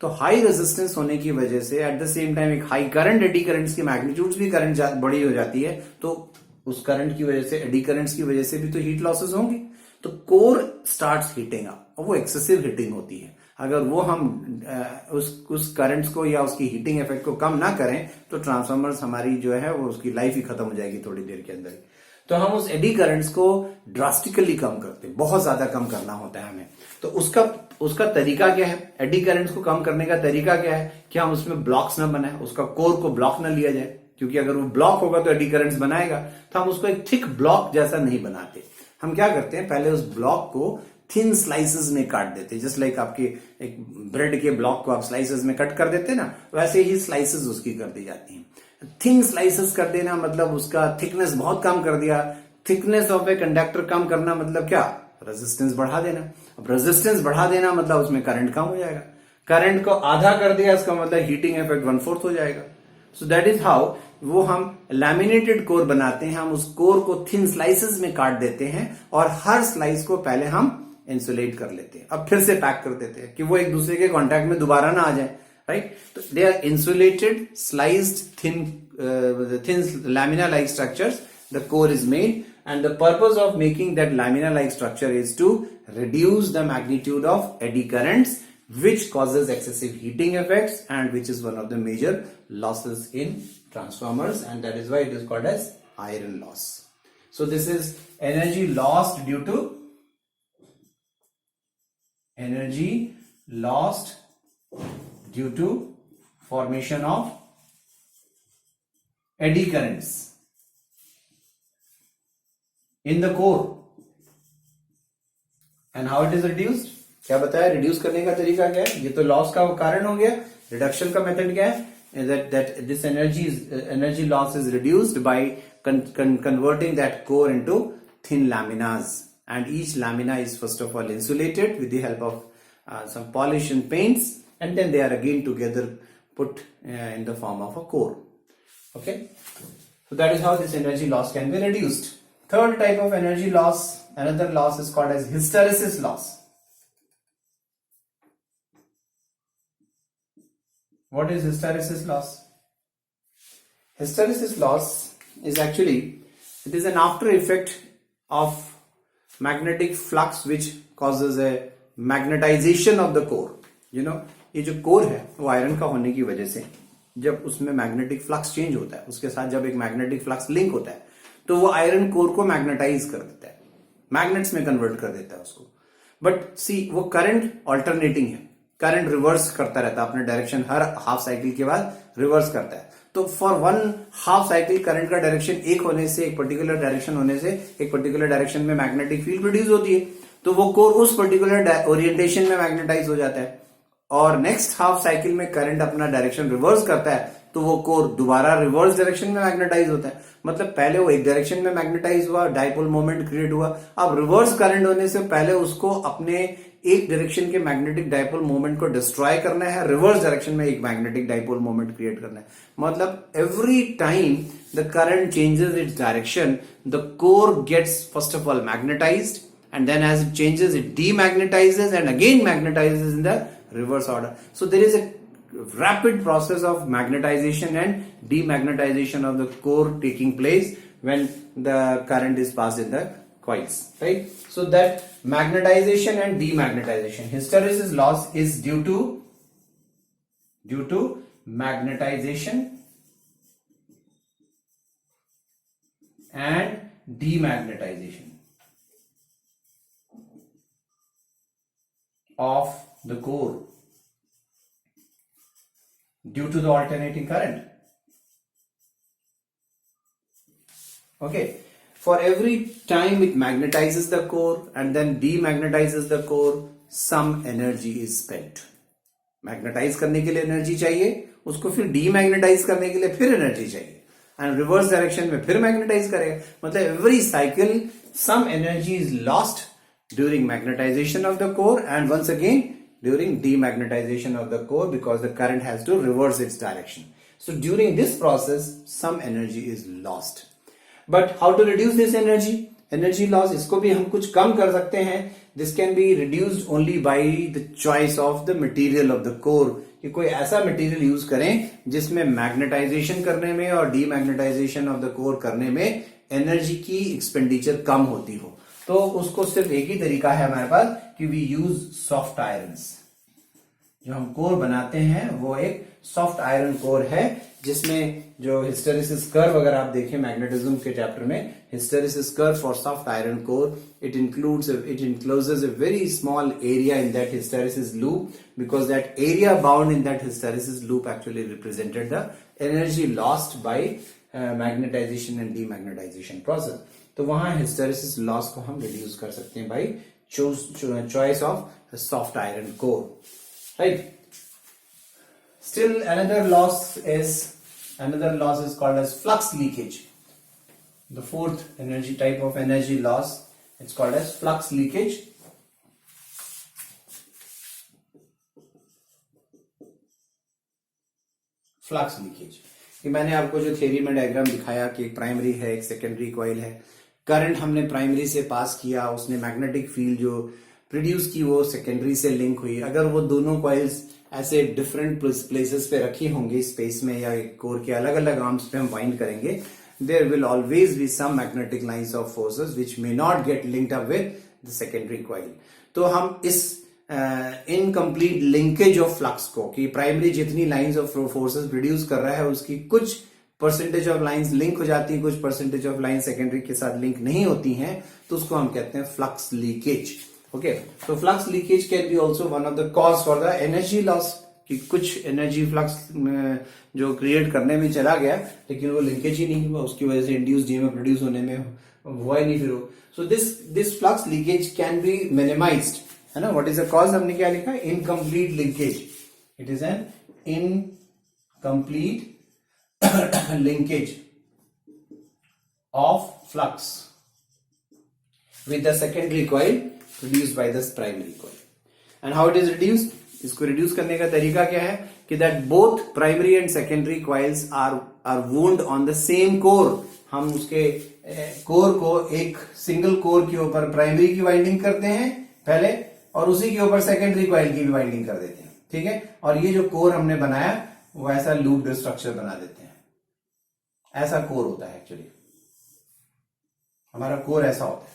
तो हाई रेजिस्टेंस होने की वजह से एट द सेम टाइम एक हाई करंट, एडी करंट्स की मैग्नीट्यूड्स भी करंट बड़ी हो जाती है, तो उस करंट की वजह से, एडी करंट्स की वजह से भी तो हीट लॉसेस होंगी. तो कोर स्टार्ट्स हीटिंग अप और वो एक्सेसिव हीटिंग होती है. अगर वो हम उस करंट्स को या उसकी हीटिंग इफेक्ट को कम ना करें तो ट्रांसफार्मर्स हमारी जो है वो उसकी लाइफ ही खत्म हो जाएगी थोड़ी देर के अंदर. तो हम उस एडी करंट्स को ड्रास्टिकली कम करते हैं, बहुत ज्यादा कम करना होता है हमें. तो उसका तरीका क्या है? एडी करंट्स को कम करने का तरीका क्या है कि हम उसमें ब्लॉक्स ना बनाए, उसका कोर को ब्लॉक ना लिया जाए, क्योंकि अगर वो ब्लॉक होगा तो एडी करंट्स बनाएगा. तो हम उसको एक थिक ब्लॉक जैसा नहीं बनाते. हम क्या करते हैं, पहले उस ब्लॉक को थिन स्लाइसेस में काट देते हैं. जस्ट लाइक आपके एक ब्रेड के ब्लॉक को आप स्लाइसेस में कट कर देते हैं ना, वैसे ही स्लाइसेस उसकी कर दी जाती हैं. थिन स्लाइसेस कर देना मतलब उसका थिकनेस बहुत कम कर दिया. थिकनेस ऑफ ए कंडक्टर कम करना मतलब क्या? रेजिस्टेंस बढ़ा देना। अब रेजिस्टेंस बढ़ा देना मतलब उसमें करंट कम हो जाएगा, करंट को आधा कर दिया इसका मतलब हीटिंग इफेक्ट 1/4 हो जाएगा। सो दैट इज हाउ वो हम लैमिनेटेड कोर बनाते हैं, हम उस कोर को थिन स्लाइसेस में काट देते हैं और हर स्लाइस को पहले हम इंसुलेट कर लेते हैं, अब फिर से पैक कर देते हैं कि वो एक दूसरे के कांटेक्ट में दोबारा ना आ जाए, राइट। तो they are insulated sliced thin lamina like structures, the core is made, and the purpose of making that lamina like structure is to reduce the magnitude of eddy currents, which causes excessive heating effects and which is one of the major losses in transformers, and that is why it is called as iron loss. So this is energy lost due to formation of eddy currents in the core. And how it is reduced? क्या बताया reduce करने का तरीका क्या है? ये तो loss का कारण हो गया। रिडक्शन का मेथड क्या है? that this energy loss is reduced by converting that core into thin laminas, and each lamina is first of all insulated with the help of some polish and paints, and then they are again together put in the form of a core. Okay, so that is how this energy loss can be reduced. Third type of energy loss, another loss is called as hysteresis loss. What is hysteresis loss? Hysteresis loss is actually, it is an after effect of magnetic flux which causes a magnetization of the core. You know, ये जो core है वो iron का होने की वजह से जब उसमें मैग्नेटिक फ्लक्स चेंज होता है, उसके साथ जब एक मैग्नेटिक फ्लक्स लिंक होता है तो वो आयरन कोर को मैग्नेटाइज कर देता है, मैग्नेट्स में कन्वर्ट कर देता है उसको। बट सी वो करंट ऑल्टरनेटिंग है, करंट रिवर्स करता रहता है अपने डायरेक्शन, हर हाफ साइकिल के बाद रिवर्स करता है। तो for one half cycle current का डायरेक्शन एक होने से, एक पर्टिकुलर डायरेक्शन होने से, एक पर्टिकुलर डायरेक्शन में मैग्नेटिक फील्ड प्रोड्यूस होती है, तो वो कोर उस पर्टिकुलर ओरिएंटेशन में मैग्नेटाइज हो जाता है। और नेक्स्ट हाफ साइकिल में करंट अपना डायरेक्शन रिवर्स करता है तो वो कोर दोबारा रिवर्स डायरेक्शन में मैग्नेटाइज होता है। मतलब पहले वो एक डायरेक्शन में मैग्नेटाइज हुआ, डाइपोल मोमेंट क्रिएट हुआ, अब रिवर्स करंट होने से पहले उसको अपने एक डायरेक्शन के मैग्नेटिक डाइपोल मोमेंट को डिस्ट्रॉय करना है, रिवर्स डायरेक्शन में एक मैग्नेटिक डाइपोल मोमेंट क्रिएट करना है। मतलब every time the current changes its direction, the core gets first of all magnetized, and then as it changes it demagnetizes and again magnetizes in the reverse order. So there is a rapid process of magnetization and demagnetization of the core taking place when the current is passed in the coils, right? So that magnetization and demagnetization, hysteresis loss is due to magnetization and demagnetization of the core due to the alternating current. Okay, for every time it magnetizes the core and then demagnetizes the core, some energy is spent. Magnetize करने के लिए energy चाहिए, उसको फिर demagnetise करने के लिए फिर एनर्जी चाहिए, एंड रिवर्स डायरेक्शन में फिर मैग्नेटाइज करेगा। मतलब every cycle some energy is lost during magnetization of the core and once again during demagnetization of the core because the current has to reverse its direction. So during this process some energy is lost. But how to reduce this energy loss? इसको भी हम कुछ कम कर सकते हैं। This can be reduced only by the choice of the material of the core, कि कोई ऐसा मटेरियल यूज करें जिसमें मैग्नेटाइजेशन करने में और डीमैग्नेटाइजेशन ऑफ द कोर करने में एनर्जी की एक्सपेंडिचर कम होती हो। तो उसको सिर्फ एक ही तरीका है हमारे पास कि वी यूज सॉफ्ट आयरन्स। जो हम कोर बनाते हैं वो एक सॉफ्ट आयरन कोर है, जिसमें जो हिस्टेरेसिस कर्व अगर आप देखें मैग्नेटिज्म के चैप्टर में, hysteresis curve for soft iron core, it encloses a very small area in that hysteresis loop, because that area bound in that hysteresis loop actually represented the energy lost by magnetization and demagnetization process. तो वहां hysteresis loss को हम reduce कर सकते हैं by choice of soft iron core, right. Still another loss is called as flux leakage. The fourth type of energy loss It's called as flux leakage. Flux leakage, कि मैंने आपको जो theory में डायग्राम दिखाया कि एक प्राइमरी है, एक सेकेंडरी कॉइल है, करंट हमने प्राइमरी से पास किया, उसने मैग्नेटिक फील्ड जो प्रोड्यूस की वो सेकेंडरी से लिंक हुई। अगर वो दोनों कॉइल्स ऐसे डिफरेंट प्लेसेस पे रखी होंगी स्पेस में या एक कोर के अलग अलग आर्म्स पे हम वाइंड करेंगे, there will always be some magnetic lines of forces which may not get linked up with the secondary coil. तो हम इस इनकम्प्लीट लिंकेज ऑफ फ्लक्स को, कि प्राइमरी जितनी लाइंस ऑफ फोर्सेस प्रोड्यूस कर रहा है उसकी कुछ परसेंटेज ऑफ लाइंस लिंक हो जाती है, कुछ परसेंटेज ऑफ लाइन सेकेंडरी के साथ लिंक नहीं होती हैं, तो उसको हम कहते हैं फ्लक्स लीकेज। ओके, तो flux leakage can be also one of the cause for the energy loss, कि कुछ एनर्जी फ्लक्स जो क्रिएट करने में चला गया लेकिन वो लिंकेज ही नहीं हुआ, उसकी वजह से इंड्यूस्ड ईएमएफ प्रोड्यूस होने में हुआ ही नहीं फिर वो। So this flux leakage can be minimised, है ना। व्हाट इज द कॉज, हमने क्या लिखा, incomplete linkage. It is an incomplete linkage of flux with the secondary coil produced by this primary coil. And how it is reduced? इसको reduce करने का तरीका क्या है कि that both primary and secondary coils are wound on the same core. हम उसके core को एक सिंगल कोर के ऊपर प्राइमरी की वाइंडिंग करते हैं पहले, और उसी के ऊपर सेकेंडरी कॉइल की भी वाइंडिंग कर देते हैं, ठीक है। और ये जो कोर हमने बनाया वो ऐसा लूप्ड स्ट्रक्चर बना देते हैं। ऐसा कोर होता है एक्चुअली, हमारा कोर ऐसा होता है,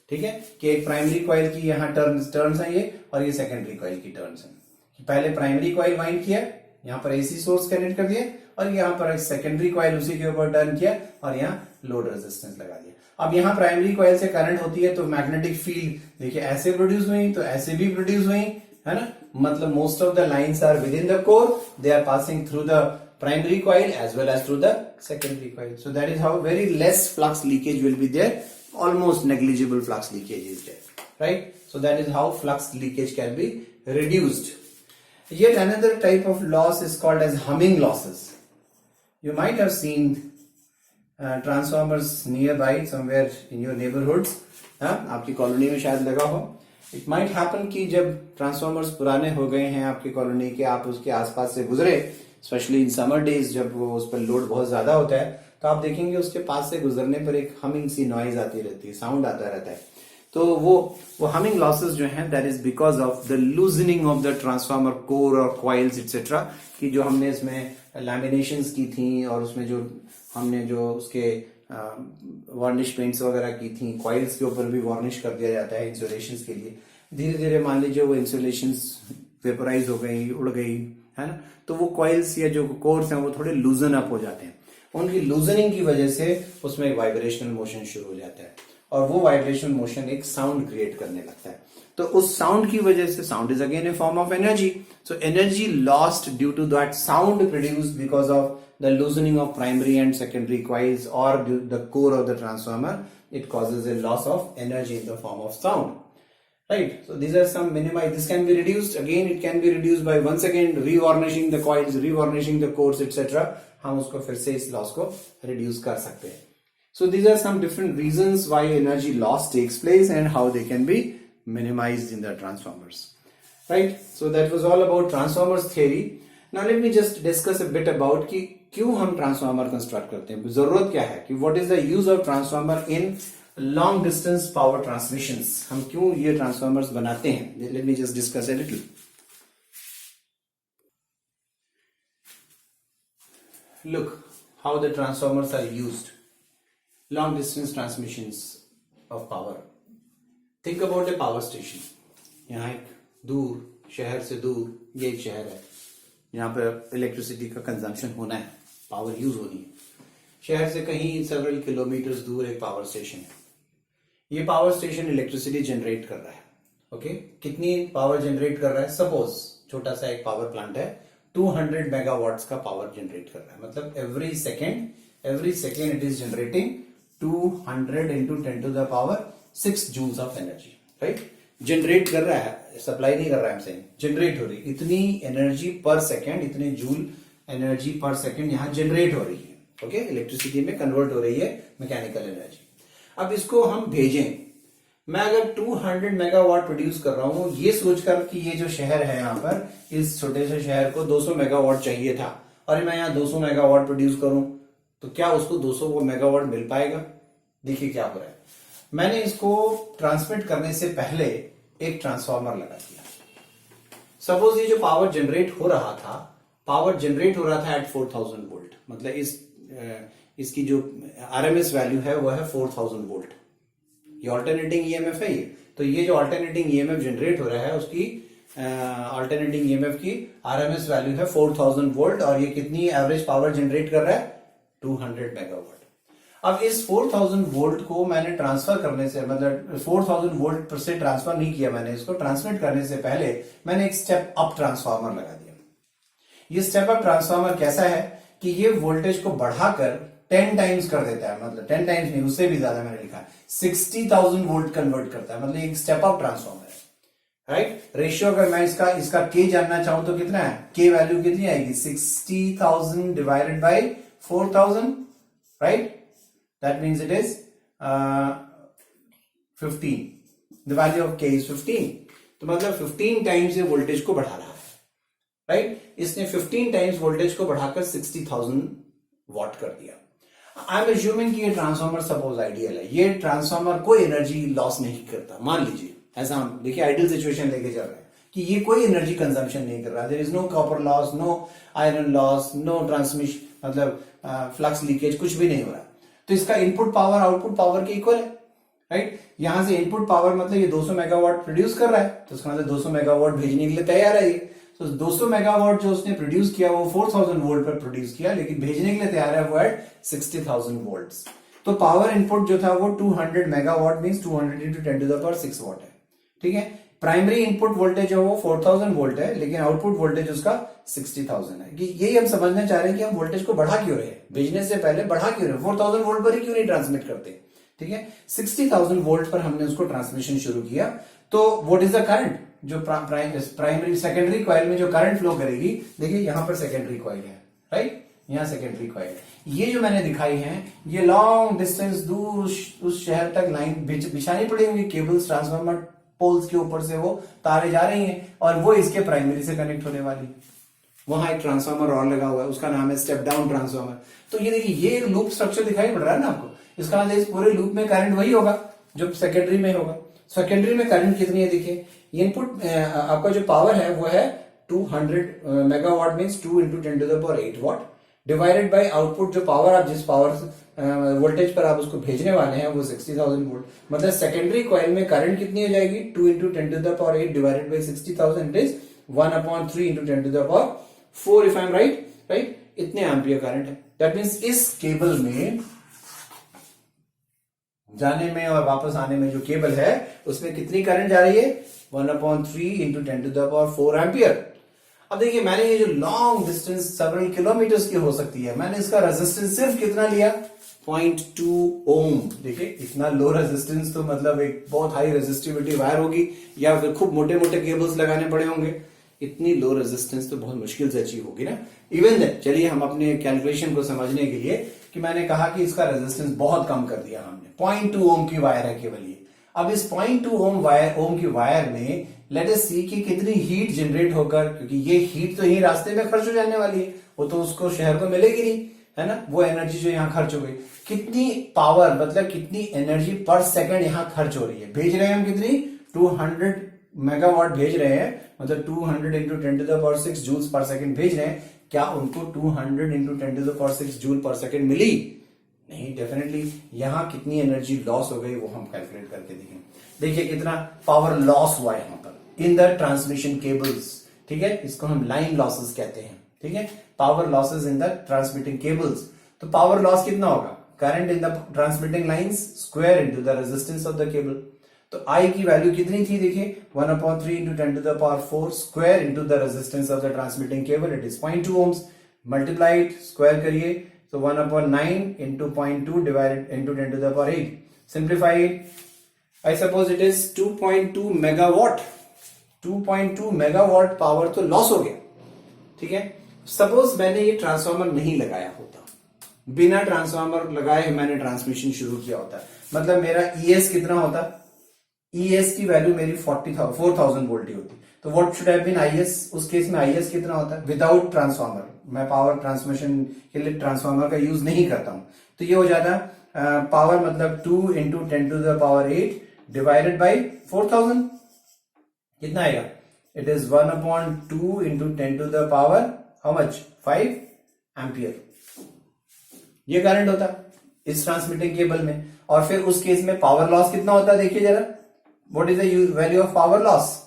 ठीक है, कि एक प्राइमरी कॉइल की यहाँ टर्न्स हैं ये, और ये सेकेंडरी कॉइल की टर्न्स हैं। पहले प्राइमरी कॉइल वाइंड किया, यहाँ पर एसी सोर्स कनेक्ट कर दिया, और यहाँ पर एक सेकेंडरी कॉइल उसी के ऊपर टर्न किया और यहाँ लोड रेजिस्टेंस लगा दिया। अब यहाँ प्राइमरी कॉइल से करंट होती है तो मैग्नेटिक फील्ड देखिए ऐसे प्रोड्यूस हुई तो ऐसे भी प्रोड्यूस हुई, है ना। मतलब most of the lines are within the core, they are passing through the primary coil as well as through the secondary coil. So that is how very less flux leakage will be there, almost negligible flux leakage is there, right? So that is how flux leakage can be reduced. Yet another type of loss is called as humming losses. You might have seen transformers nearby somewhere in your neighborhoods. आपकी colony में शायद लगा हो। It might happen कि जब transformers पुराने हो गए हैं आपकी कॉलोनी के, आप उसके आसपास से गुजरे, स्पेशली इन समर डेज जब वो उस पर लोड बहुत ज्यादा होता है, तो आप देखेंगे उसके पास से गुजरने पर एक हमिंग सी नॉइज आती रहती है, साउंड आता रहता है। तो वो हमिंग लॉसेस जो हैं that is because of the loosening of the transformer core और कॉइल्स एक्सेट्रा, कि जो हमने इसमें लैमिनेशंस की थी और उसमें जो हमने जो उसके वार्निश पेंट्स वगैरह की थी, कॉइल्स के ऊपर भी वार्निश कर दिया जाता है इंसुलेशन के लिए। धीरे धीरे मान लीजिए वो इंसुलेशन वेपराइज हो गई, उड़ गई, है ना, तो वो कॉइल्स या जो कोर्स हैं वो थोड़े लूजन अप हो जाते हैं। उनकी लूजनिंग की वजह से उसमें एक वाइब्रेशनल मोशन शुरू हो जाता है, और वो वाइब्रेशनल मोशन एक साउंड क्रिएट करने लगता है। तो उस साउंड की वजह से, sound is again a form of energy, so energy lost due to that sound produced because of the loosening of primary and secondary coils or the core of the transformer, it causes a loss of energy in the form of sound, right? So these are some this can be reduced. Again it can be reduced by once again revarnishing the coils, revarnishing the cores etc. हम उसको फिर से इस loss को reduce कर सकते हैं। So these are some different reasons why energy loss takes place and how they can be minimized in the transformers, right? So that was all about transformers theory. Now let me just discuss a bit about कि क्यों हम transformer construct करते हैं, जरूरत क्या है, कि what is the use of transformer in long distance power transmissions, हम क्यों ये ट्रांसफार्मर्स बनाते हैं। Let me just discuss a little. Look how the transformers are used, long distance transmissions of power. Think about a power station, यहाँ एक दूर शहर से दूर, ये एक शहर है, यहाँ पर इलेक्ट्रिसिटी का कंजम्पशन होना है, पावर यूज होनी है। शहर से कहीं सेवरल किलोमीटर्स दूर एक पावर स्टेशन है, ये पावर स्टेशन इलेक्ट्रिसिटी जनरेट कर रहा है। ओके, कितनी पावर जनरेट कर रहा है, सपोज छोटा सा एक पावर प्लांट है, 200 मेगावाट्स का पावर जनरेट कर रहा है, मतलब every second it is generating 200 into 10 to the power 6 joules of energy, right. Generate कर रहा है, सप्लाई नहीं कर रहा है, हम जनरेट हो रही, इतनी एनर्जी पर सेकेंड, इतने जूल एनर्जी पर सेकेंड यहां जनरेट हो रही है। ओके, इलेक्ट्रिसिटी में कन्वर्ट हो रही है, मैकेनिकल एनर्जी। अब इसको हम भेजें, मैं अगर 200 मेगावाट प्रोड्यूस कर रहा हूं, ये सोचकर कि ये जो शहर है यहाँ पर, इस छोटे से शहर को 200 मेगावाट चाहिए था और मैं यहाँ 200 मेगावाट प्रोड्यूस करूं, तो क्या उसको 200 मेगावाट मिल पाएगा? देखिए क्या हो रहा है, मैंने इसको ट्रांसमिट करने से पहले एक ट्रांसफार्मर लगा दिया। सपोज ये जो पावर जनरेट हो रहा था एट 4000 वोल्ट, मतलब इसकी जो आरएमएस वैल्यू है वो है 4000 वोल्ट। ये ऑल्टरनेटिंग ईएमएफ है ये, तो ये जो ऑल्टरनेटिंग ईएमएफ जनरेट हो रहा है उसकी ऑल्टरनेटिंग ईएमएफ की आरएमएस वैल्यू है 4000 वोल्ट, और ये कितनी एवरेज पावर जनरेट कर रहा है? 200 मेगावाट। अब इस 4000 वोल्ट को मैंने ट्रांसफर करने से, मतलब 4000 वोल्ट पर से ट्रांसफर नहीं किया मैंने, इसको ट्रांसमिट करने से पहले मैंने एक स्टेप अप ट्रांसफार्मर लगा दिया। ये स्टेप अप ट्रांसफार्मर कैसा है कि ये वोल्टेज को बढ़ाकर 10 टाइम्स कर देता है, मतलब 10 टाइम्स नहीं, उससे भी ज्यादा मैंने लिखा है, 60,000 वोल्ट कन्वर्ट करता है, मतलब एक स्टेप अप ट्रांसफार्मर है, राइट। रेशियो अगर मैं इसका के जानना चाहूं तो कितना है, के वैल्यू कितनी आएगी? 60,000 divided by 4000, right, that means it is 15, the value of के इज 15, तो मतलब 15 टाइम्स ये वोल्टेज को बढ़ा रहा है, राइट। इसने 15 टाइम्स वोल्टेज को बढ़ाकर 60,000 वॉट कर दिया। आई एम एज्यूमिंग कि ये ट्रांसफार्मर सपोज आइडियल है, ये ट्रांसफार्मर कोई एनर्जी लॉस नहीं करता, मान लीजिए ऐसा, हम देखिए आइडियल सिचुएशन लेके चल रहे हैं कि ये कोई एनर्जी कंजम्पशन नहीं कर रहा, there is no copper loss, no iron loss, no transmission, मतलब फ्लक्स लीकेज, कुछ भी नहीं हो रहा। तो इसका इनपुट पावर आउटपुट पावर के इक्वल है, राइट। यहां से इनपुट पावर मतलब ये 200 मेगावाट प्रोड्यूस कर रहा है, तो उसका मतलब 200 मेगावाट भेजने के लिए तैयार है ये। तो 200 मेगावाट जो उसने प्रोड्यूस किया वो 4000 वोल्ट पर प्रोड्यूस किया, लेकिन भेजने के लिए तैयार है वो एट 60,000 वोल्ट्स। तो पावर इनपुट जो था वो 200 megawatt means 200 into 10 to the power 6 वाट है, ठीक है। प्राइमरी इनपुट वोल्टेज है वो 4000 वोल्ट है, लेकिन आउटपुट वोल्टेज उसका 60,000 है। कि यही हम समझना चाह रहे हैं कि हम वोल्टेज को बढ़ा क्यों रहे हैं, भेजने से पहले बढ़ा क्यों रहे, 4000 वोल्ट पर ही क्यों नहीं ट्रांसमिट करते, ठीक है। 60,000 वोल्ट पर हमने उसको ट्रांसमिशन शुरू किया। तो व्हाट इज द करंट, जो प्राइमरी सेकेंडरी कॉइल में जो करंट फ्लो करेगी, देखिए यहां पर सेकेंडरी कॉइल है, राइट, यहां सेकेंडरी कॉइल है। ये जो मैंने दिखाई है ये लॉन्ग डिस्टेंस दूर उस शहर तक लाइन बिछानी पड़ी होंगी, केबल्स ट्रांसफार्मर पोल्स के ऊपर से वो तारे जा रही हैं और वो इसके प्राइमरी से कनेक्ट होने वाली। वहां एक ट्रांसफार्मर और लगा हुआ है, उसका नाम है स्टेप डाउन ट्रांसफार्मर। तो ये देखिए ये एक लूप स्ट्रक्चर दिखाई पड़ रहा है ना आपको, इसका मतलब इस पूरे लूप में करंट वही होगा जो सेकेंडरी में होगा। सेकेंडरी में करंट कितनी है, देखिए इनपुट आपका जो पावर है वो है 200 megawatt means 2 into 10 to the power 8 watt, divided by output जो पावर आप जिस पावर वोल्टेज पर आप उसको भेजने वाले हैं वो 60,000 वोल्ट। मतलब सेकेंडरी कॉइल में करंट कितनी हो जाएगी, 2 into 10 to the power 8 divided by 60,000 is 1/3 into 10 to the power 4 if I am right, इतने एम्पियर करंट है। दैट मींस इस केबल में जाने में और वापस आने में जो केबल है उसमें कितनी करंट जा रही है, 1/3 into 10 to the power 4 ampere. अब देखिए मैंने ये जो लॉन्ग डिस्टेंस सेवरल किलोमीटर्स की हो सकती है, मैंने इसका रेजिस्टेंस सिर्फ कितना लिया, 0.2 ओम। देखिए इतना लो रेजिस्टेंस तो मतलब एक बहुत हाई रेजिस्टिविटी वायर होगी या फिर खूब मोटे मोटे केबल्स लगाने पड़े होंगे। इतनी लो रेजिस्टेंस तो बहुत मुश्किल से अचीव होगी ना। इवन देन चलिए हम अपने कैलकुलेशन को समझने के लिए कि मैंने कहा कि इसका रेजिस्टेंस बहुत कम कर दिया हमने, 0.2 ओम की वायर है केवल ये। अब इस 0.2 ओम की वायर में लेट अस सी कि कितनी हीट जनरेट होकर, क्योंकि ये हीट तो यही रास्ते में खर्च हो जाने वाली है, वो तो उसको शहर को मिलेगी नहीं, है ना, वो एनर्जी जो यहाँ खर्च हो गई। कितनी पावर मतलब कितनी एनर्जी पर सेकंड यहाँ खर्च हो रही है, भेज रहे हैं हम कितनी 200 मेगावाट भेज रहे हैं, मतलब 200 into 10 to the power 6 joules पर सेकंड भेज रहे हैं। क्या उनको 200 into 10 to the power 6 joule पर सेकंड मिली? नहीं, डेफिनेटली। यहां कितनी एनर्जी लॉस हो गई वो हम कैलकुलेट करके देखें। देखिए कितना पावर लॉस हुआ है यहां पर इन द ट्रांसमिशन केबल्स, ठीक है, इसको हम लाइन लॉसेस कहते हैं, ठीक है, power losses in the transmitting cables. तो पावर लॉस कितना होगा, current in the transmitting lines square into the resistance of the cable. तो आई की वैल्यू कितनी थी, देखिए 1/3 into 10 to the power 4 square into the resistance of the transmitting cable, it is 0.2 ohms. Multiplied square करिए तो 1/9 into 0.2 divided into 10 to the power 8. Simplify it. I suppose it is 2.2 megawatt. 2.2 megawatt power तो loss हो गया, ठीक है। Suppose मैंने ये transformer नहीं लगाया होता, बिना ट्रांसफार्मर लगाए मैंने ट्रांसमिशन शुरू किया होता, मतलब मेरा ईएस कितना होता, ES की वैल्यू मेरी 4000 वोल्ट ही होती, तो what should have been IS? उस केस में IS कितना होता है विदाउट ट्रांसफार्मर? मैं पावर ट्रांसमिशन के लिए ट्रांसफार्मर का यूज नहीं करता हूं, तो ये हो जाता है पावर मतलब 2 into 10 to the power 8 divided by 4000, कितना आएगा? It is 1/2 into 10 to the power how much? 5 ampere. ये करंट होता है इस ट्रांसमिटिंग केबल में। और फिर उस केस में पावर लॉस कितना होता है देखिए जरा, what is the value of power loss?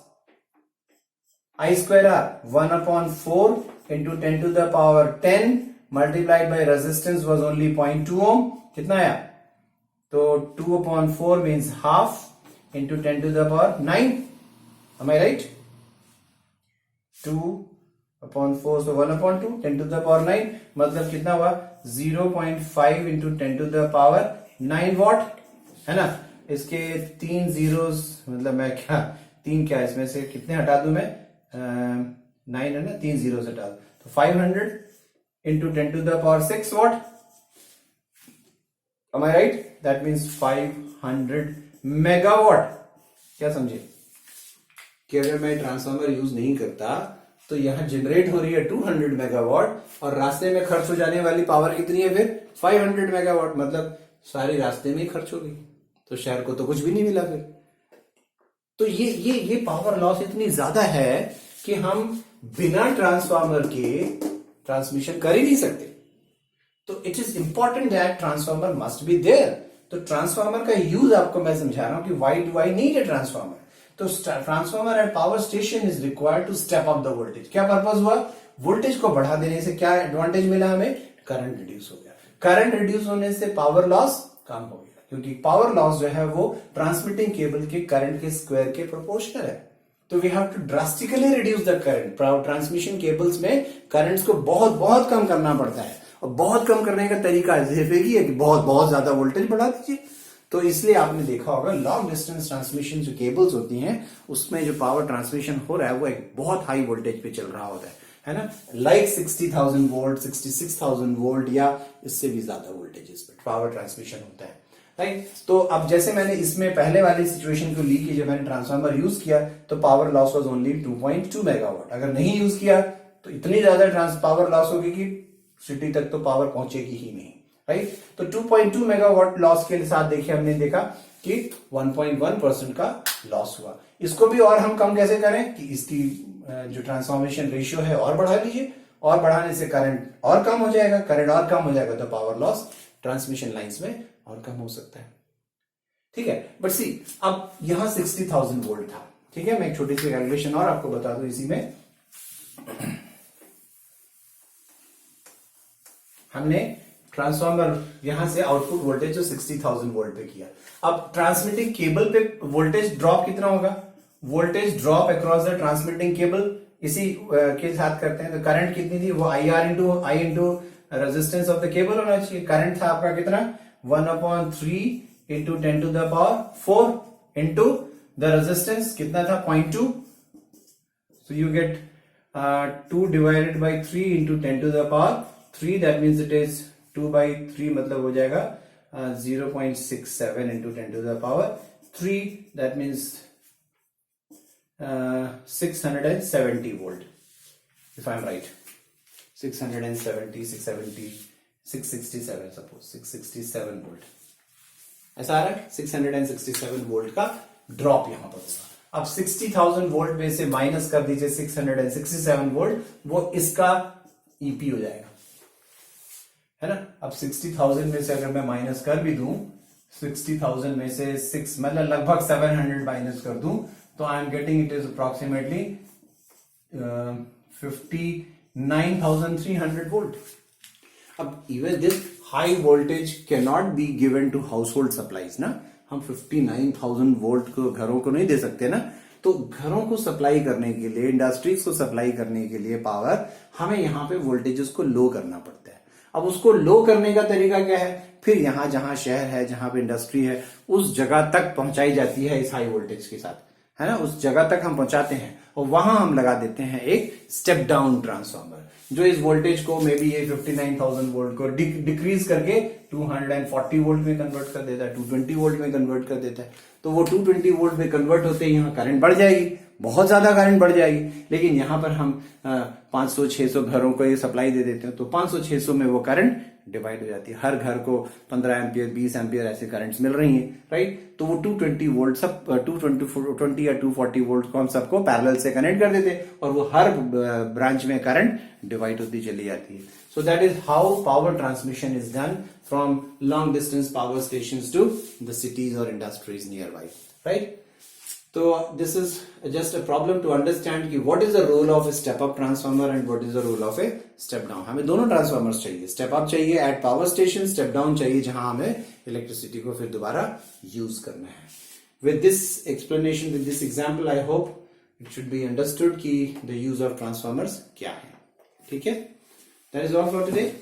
I square R 1/4 into 10 to the power 10 multiplied by resistance was only 0.2 ohm, कितना आया? तो 2/4 means half into 10 to the power 9, am I right? 2/4 so 1/2 10 to the power 9 मतलब कितना हुआ? 0.5 into 10 to the power 9 what, है ना? इसके 3 zeros, मतलब मैं क्या इसमें से कितने हटा दूं मैं? 9 है ना, 3 जीरो से डाल, तो 500 into 10 to the power 6 watt, am I right? That means 500 megawatt. क्या समझे कि अगर मैं ट्रांसफार्मर यूज नहीं करता तो यहां जनरेट हो रही है 200 मेगावाट और रास्ते में खर्च हो जाने वाली पावर कितनी है फिर? 500 मेगावाट, मतलब सारी रास्ते में ही खर्च हो गई, तो शहर को तो कुछ भी नहीं मिला फिर। तो ये पावर लॉस इतनी ज्यादा है कि हम बिना ट्रांसफार्मर के ट्रांसमिशन कर ही नहीं सकते। तो it is important that transformer must be there. तो ट्रांसफार्मर का यूज आपको मैं समझा रहा हूं कि why do I need a transformer. तो transformer and power station is required to step up the voltage. क्या पर्पज हुआ? वोल्टेज को बढ़ा देने से क्या एडवांटेज मिला हमें? करंट रिड्यूस हो गया। करंट रिड्यूस होने से पावर लॉस कम हो गया, क्योंकि पावर लॉस जो है वो ट्रांसमिटिंग केबल के करंट के स्क्वायर के प्रोपोर्शनल है। तो we have to drastically reduce the current. Transmission cables में करंट्स को बहुत बहुत कम करना पड़ता है, और बहुत कम करने का तरीका सिर्फ एक ही है कि बहुत बहुत ज्यादा वोल्टेज बढ़ा दीजिए। तो इसलिए आपने देखा होगा लॉन्ग डिस्टेंस ट्रांसमिशन जो केबल्स होती हैं उसमें जो पावर ट्रांसमिशन हो रहा है वो एक बहुत हाई वोल्टेज पे चल रहा होता है ना, लाइक 60,000 वोल्ट, 66,000 वोल्ट या इससे भी ज्यादा वोल्टेजेस पे पावर ट्रांसमिशन होता है, राइट। तो अब जैसे मैंने इसमें पहले वाली सिचुएशन को ली कि जब मैंने ट्रांसफार्मर यूज किया तो power loss was only 2.2 megawatt. अगर नहीं यूज किया तो इतनी ज्यादा पावर लॉस होगी कि सिटी तक तो पावर पहुंचेगी ही नहीं, राइट। तो 2.2 मेगावाट लॉस के साथ देखिए हमने देखा कि 1.1% का लॉस हुआ। इसको भी और हम कम कैसे करें कि इसकी जो ट्रांसफॉर्मेशन रेशियो है और बढ़ा लीजिए, और बढ़ाने से करंट और कम हो जाएगा, करंट और कम हो जाएगा तो पावर लॉस ट्रांसमिशन लाइंस में और कम हो सकता है, ठीक है। बट सी अब यहां 60,000 वोल्ट था, ठीक है। मैं एक छोटी सी कैलकुलेशन और आपको बता दूं इसी में। हमने ट्रांसफार्मर यहां से आउटपुट वोल्टेज जो 60,000 वोल्ट पे किया। अब ट्रांसमिटिंग केबल पे वोल्टेज ड्रॉप कितना होगा? Voltage drop across the transmitting cable इसी के साथ करते हैं। तो करंट कितनी थी? वो I into resistance of the cable होना चाहिए। करंट था आपका कितना? 1/3 into 10 to the power 4 into the resistance कितना था? 0.2। So you get 2 divided by 3 into 10 to the power 3, that means it is 2/3, मतलब हो जाएगा 0.67 into 10 to the power 3, that means 670 volt, if I'm right. 670, 670, 667 suppose 667 volt ऐसा आ रहा है। 667 volt का drop यहां पर होगा। अब 60,000 वोल्ट में से माइनस कर दीजिए 667 वोल्ट, वो इसका ईपी हो जाएगा, है ना। अब 60,000 में से अगर मैं माइनस कर भी दूं, 60,000 में से 6 मतलब लगभग 700 माइनस कर दूं, तो I am getting it is approximately 59,300 volt. अब even this high voltage can not be given to household supplies ना। हम 59,000 वोल्ट को घरों को नहीं दे सकते ना। तो घरों को सप्लाई करने के लिए, इंडस्ट्रीज को सप्लाई करने के लिए पावर, हमें यहां पे वोल्टेजेस को लो करना पड़ता है। अब उसको लो करने का तरीका क्या है? फिर यहां जहां शहर है, जहां पे इंडस्ट्री है, उस जगह तक पहुंचाई जाती है इस हाई वोल्टेज के साथ, है ना, उस जगह तक हम पहुंचाते हैं और वहां हम लगा देते हैं एक स्टेप डाउन ट्रांसफार्मर जो इस वोल्टेज को मे बी ये 59,000 वोल्ट को डिक्रीज करके 240 वोल्ट में कन्वर्ट कर देता है, 220 वोल्ट में कन्वर्ट कर देता है। तो वो 220 वोल्ट में कन्वर्ट होते ही यहाँ करंट बढ़ जाएगी, बहुत ज्यादा करंट बढ़ जाएगी। लेकिन यहाँ पर हम 500-600 घरों को ये सप्लाई दे देते हैं, तो 500-600 में वो करंट डिवाइड हो जाती है। हर घर को 15 एम्पियर 20 एम्पियर ऐसे करंट्स मिल रही हैं, राइट। तो वो 220 वोल्ट सब 220 या 240 वोल्ट को हम सबको पैरेलल से कनेक्ट कर देते हैं और वो हर ब्रांच में करंट डिवाइड होती चली जाती है। So that is how power transmission is done from long distance power stations to the cities और इंडस्ट्रीज नियर बाई, राइट। तो this is just a problem to understand कि what is the role of a step up transformer and what is the role of a step down. हमें दोनों transformers चाहिए, step up चाहिए at power station, step down चाहिए जहां हमें electricity को फिर दोबारा यूज करना है। With this explanation, with this example, I hope it should be understood कि द यूज ऑफ ट्रांसफार्मर्स क्या है। ठीक है, that is all for today.